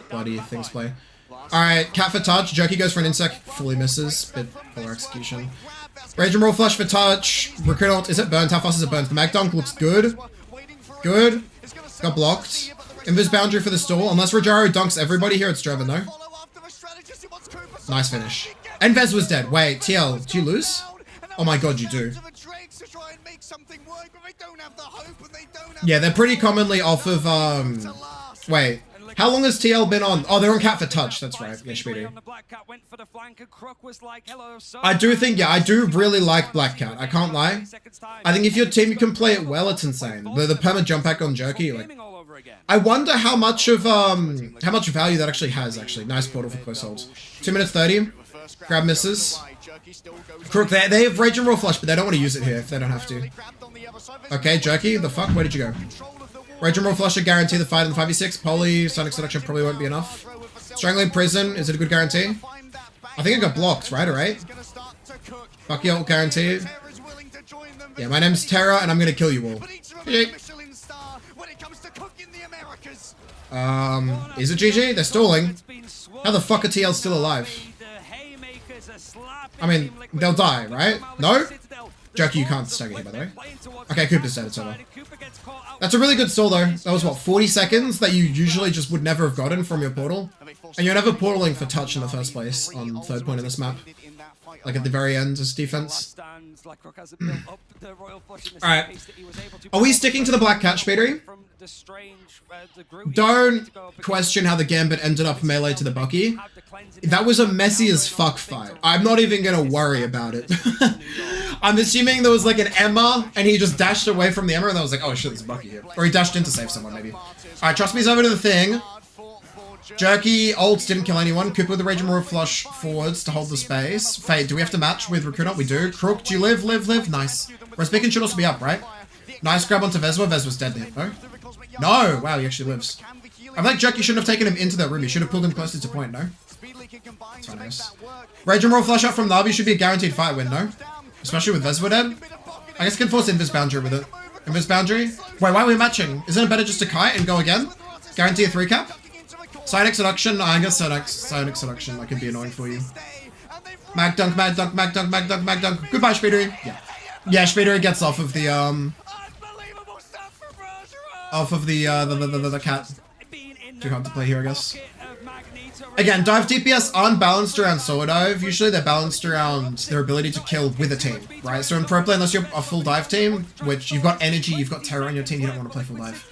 bloody things play. Alright, Cat for touch. Jerky goes for an insect, fully misses. Bit poor execution. Rage and Roll flush for touch. Recruit ult. Is it burnt? How fast is it burnt? The mag dunk looks good. Good. Got blocked. Invis boundary for the stall. Unless Rajaro dunks everybody here, it's Draven though. Nice finish. And Vez was dead. Wait, TL, do you lose? Oh my god, you do. Yeah, they're pretty commonly off of, wait. How long has TL been on? Oh, they're on Cat for touch. That's right. Yeah, Speedy. I do think, yeah, I do really like Black Cat. I can't lie. I think if your team can play it well, it's insane. The perma jump back on Jerky, like... I wonder how much value that actually has, actually. Nice portal for close hold. 2 minutes 30. Grab misses. Crook, they have Rage and Roll flush, but they don't want to use it here if they don't have to. Okay, Jerky, the fuck? Where did you go? Rage and Roll flush should guarantee the fight in the 5v6. Poly, Sonic Seduction probably won't be enough. Strangling Prison, is it a good guarantee? I think it got blocked, right? Alright. Bucky ult guarantee. Yeah, my name's Terra, and I'm gonna kill you all. Is it GG? They're stalling. How the fuck are TL still alive? I mean, they'll die, right? No? Jerky, you can't stagger here, by the way. Okay, Cooper's dead, it's over. That's a really good stall, though. That was, what, 40 seconds that you usually just would never have gotten from your portal? And you're never portaling for touch in the first place on third point in this map. Like at the very end as defense. Alright. Are we sticking to the Black Cat Speedery? Don't question how the Gambit ended up melee to the Bucky. That was a messy as fuck fight. I'm not even gonna worry about it. I'm assuming there was like an Emma and he just dashed away from the Emma and I was like, oh shit, there's a Bucky here. Or he dashed in to save someone maybe. Alright, trust me's over to the thing. Jerky ults didn't kill anyone. Cooper with the Rage and Roar flush forwards to hold the space. Fade, do we have to match with Raccoon? We do. Crook, do you live? Live. Nice. Whereas Beacon should also be up, right? Nice grab onto Vezwa. Vezwa's dead now. No! Wow, he actually lives. I feel like Jerky shouldn't have taken him into that room. He should have pulled him closer to point, no? That's so nice. Rage and Roar flush up from Navi should be a guaranteed fight win, no? Especially with Vezwa dead. I guess I can force Invis Boundary with it. Invis Boundary? Wait, why are we matching? Isn't it better just to kite and go again? Guarantee a 3 cap? Psionic Seduction? I guess Psionic Seduction. That could be annoying for you. Mag Dunk. Goodbye, Speedery. Yeah, Speedery gets off of the, the cat. Too hard to play here, I guess. Again, dive DPS aren't balanced around solo dive. Usually they're balanced around their ability to kill with a team, right? So in pro play, unless you're a full dive team, which you've got energy, you've got Terra on your team, you don't want to play full dive.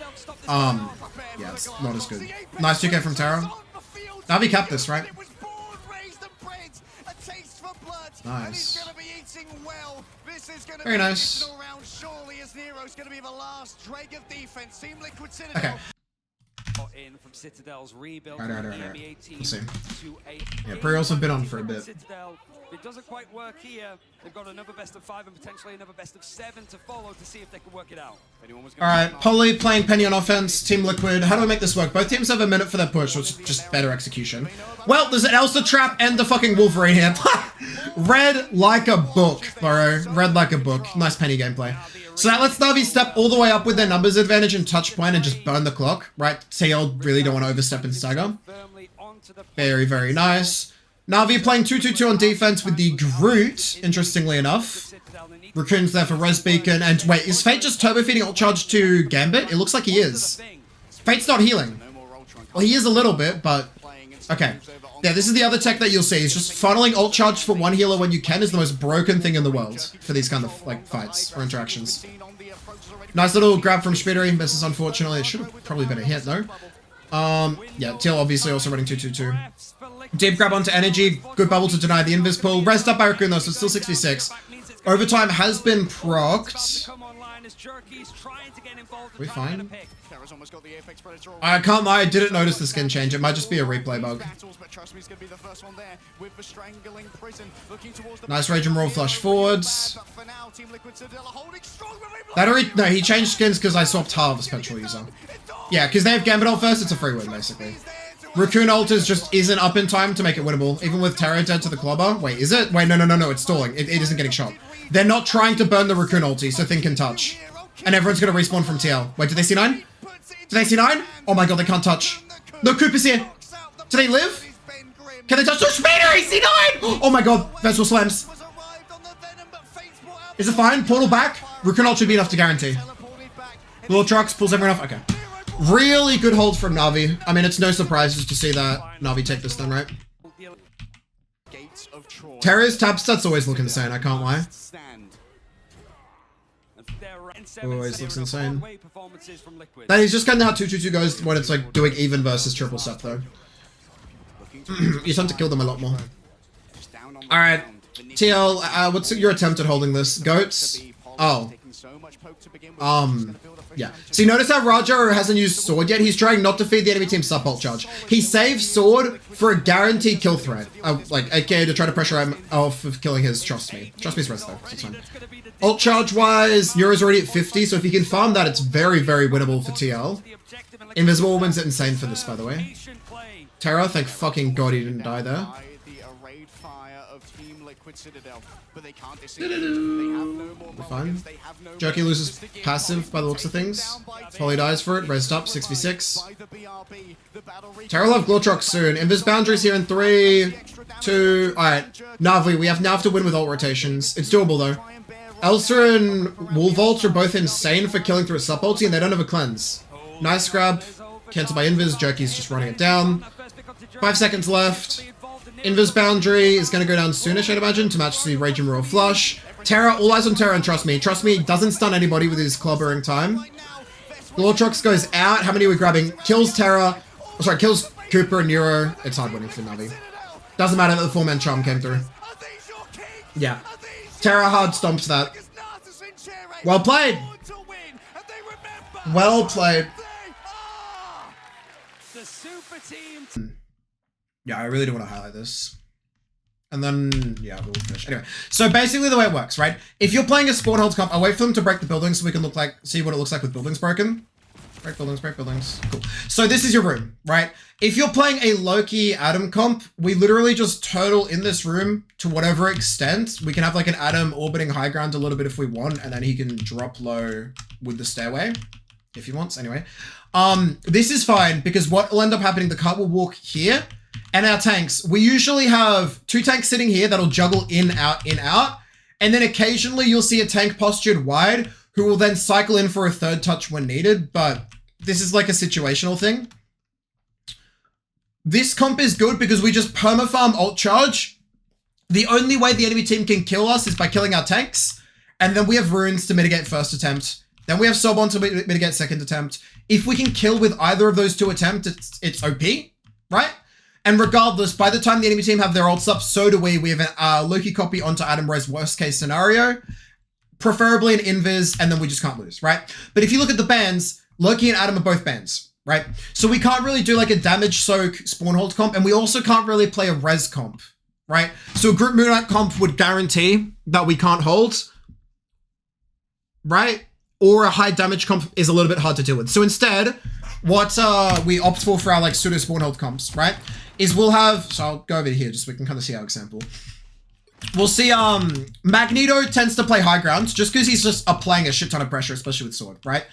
Yeah, it's not as good. Nice 2k from Terra. Navi capped this, right? Nice. Very nice. Okay. In from Citadel's rebuild. Right. Let's see. Yeah, Pre-Rolls have been on for a bit. If it doesn't quite work here, they've got another best of 5 and potentially another best of 7 to follow to see if they can work it out. Alright, Poly playing Penny on offense, Team Liquid. How do we make this work? Both teams have a minute for their push, so it's just better execution. Well, there's an Elsa trap and the fucking Wolverine here. Read like a book, bro. Read like a book. Nice Penny gameplay. So that lets Navi step all the way up with their numbers advantage and touch point and just burn the clock, right? TL really don't want to overstep and stagger. Very nice. Navi playing 2-2-2 on defense with the Groot, interestingly enough. Raccoon's there for Res Beacon, and wait, is Fate just turbo feeding ult charge to Gambit? It looks like he is. Fate's not healing. Well, he is a little bit, but... Okay. Yeah, this is the other tech that you'll see. Is just funneling ult charge for one healer when you can is the most broken thing in the world for these kind of, like, fights or interactions. Nice little grab from Speedery. Misses, unfortunately. It should have probably been a hit, though. Yeah, TL obviously also running 2-2-2. Deep grab onto energy. Good bubble to deny the invis pull. Rest up by Raccoon, though, so it's still 6v6. Overtime has been procced. Are we fine? I can't lie, I didn't notice the skin change. It might just be a replay bug. Nice Rage and Roll flush forwards. That already... No, he changed skins because I swapped halves Petrol user. Yeah, because they have Gambit ult first, it's a free win, basically. Raccoon ult just isn't up in time to make it winnable. Even with Terra dead to the clobber. Wait, is it? Wait, no, it's stalling. It isn't getting shot. They're not trying to burn the Raccoon ulti, so Thing can touch. And everyone's gonna respawn from TL. Wait, did they see 9? Did they see 9? Oh my god, they can't touch. No, Cooper's here. Do they live? Can they touch? No, Speedery, C9! Oh my god, Vessel slams. Is it fine? Portal back? Raccoon ult should be enough to guarantee. Little trucks, pulls everyone off. Okay. Really good hold from Navi. I mean, it's no surprises to see that Navi take this then, right? Terra's tab stats always look insane, I can't lie. Always looks insane. Then he's just getting how 2-2-2 goes when it's like doing even versus triple stuff though. You tend to kill them a lot more. Alright. TL, what's your attempt at holding this? Goats? Oh. Yeah. So you notice how Raja hasn't used sword yet? He's trying not to feed the enemy team sub-ult charge. He saves sword for a guaranteed kill threat. Like, aka to try to pressure him off of killing his Trust Me. Trust Me's rest though, so it's fine. Ult charge-wise, Neuro's already at 50, so if he can farm that, it's very winnable for TL. Invisible Woman's insane for this, by the way. Terra, thank fucking god he didn't die there. of Team Liquid Citadel, but they can't disengage. They have no more mulligans. They have no Jerky loses passive by the looks of things. Holly dies for it. Raised up 6v6. Terra will have Glowtrox soon. Invis boundaries here in 3, 2. Alright. Navi, we have Nav to win with ult rotations. It's doable though. Elsa and Wolvolt are both insane for killing through a sub ulti, and they don't have a cleanse. Nice grab. Cancelled by Invis. Jerky's just running it down. 5 seconds left. Invis boundary is going to go down soonish, I'd imagine, to match the Rage and Royal Flush. Terra, all eyes on Terra, and trust me, doesn't stun anybody with his clobbering time. Glowtrox goes out. How many are we grabbing? Kills Terra. Oh, sorry, kills Cooper and Neuro. It's hard winning for Navi. Doesn't matter that the 4-man charm came through. Yeah. Terra hard stomps that. Well played. Well played. Yeah, I really do want to highlight this. And then, yeah, we'll finish. Anyway, so basically the way it works, right? If you're playing a spawn hold comp, I'll wait for them to break the buildings so we can see what it looks like with buildings broken. Break buildings. Cool. So this is your room, right? If you're playing a low-key Adam comp, we literally just turtle in this room to whatever extent. We can have like an Adam orbiting high ground a little bit if we want, and then he can drop low with the stairway if he wants, anyway. This is fine because what will end up happening, the cart will walk here, and our tanks, we usually have 2 tanks sitting here that'll juggle in, out, and then occasionally you'll see a tank postured wide who will then cycle in for a 3rd touch when needed, but this is like a situational thing. This comp is good because we just perma-farm ult charge. The only way the enemy team can kill us is by killing our tanks, and then we have runes to mitigate 1st attempt. Then we have Sobon to mitigate 2nd attempt. If we can kill with either of those 2 attempts, it's OP, right? And regardless, by the time the enemy team have their ults up, so do we. We have a Loki copy onto Adam Ray's worst case scenario, preferably an Invis, and then we just can't lose, right? But if you look at the bans, Loki and Adam are both bans, right? So we can't really do like a damage soak spawn hold comp, and we also can't really play a res comp, right? So a group moonlight comp would guarantee that we can't hold, right? Or a high damage comp is a little bit hard to deal with. So instead, what we opt for our like pseudo spawn hold comps, right, is we'll have, so I'll go over here just so we can kind of see our example. We'll see Magneto tends to play high ground just because he's just applying a shit ton of pressure, especially with sword, right?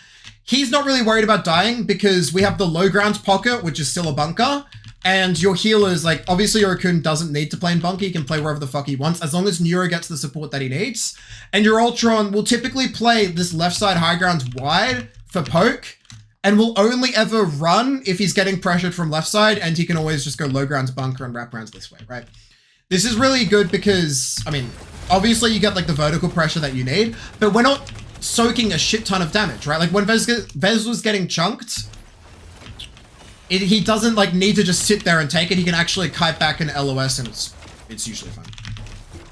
He's not really worried about dying because we have the low ground pocket, which is still a bunker, and your healers, like, obviously your Raccoon doesn't need to play in bunker, he can play wherever the fuck he wants, as long as Neuro gets the support that he needs. And your Ultron will typically play this left side high ground wide for poke, and will only ever run if he's getting pressured from left side, and he can always just go low ground to bunker and wrap rounds this way, right? This is really good because, I mean, obviously you get like the vertical pressure that you need, but we're not soaking a shit ton of damage, right? Like when Vez was getting chunked, he doesn't like need to just sit there and take it. He can actually kite back an LOS and it's usually fun.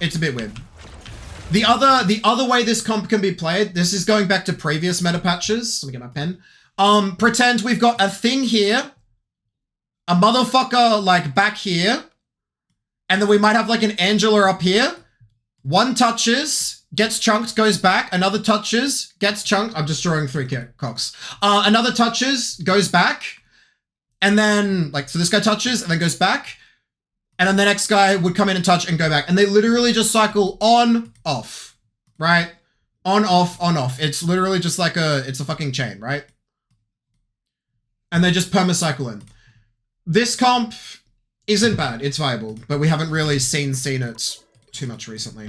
It's a bit weird. The other way this comp can be played, this is going back to previous meta patches. Let me get my pen. Pretend we've got a thing here, a motherfucker like back here, and then we might have like an Angela up here. One touches, gets chunked, goes back. Another touches, gets chunked. I'm just drawing 3 cocks. Another touches, goes back. And then, like, so this guy touches and then goes back. And then the next guy would come in and touch and go back. And they literally just cycle on, off, right? On, off, on, off. It's literally just like it's a fucking chain, right? And they just perma-cycle in. This comp isn't bad, it's viable, but we haven't really seen it too much recently.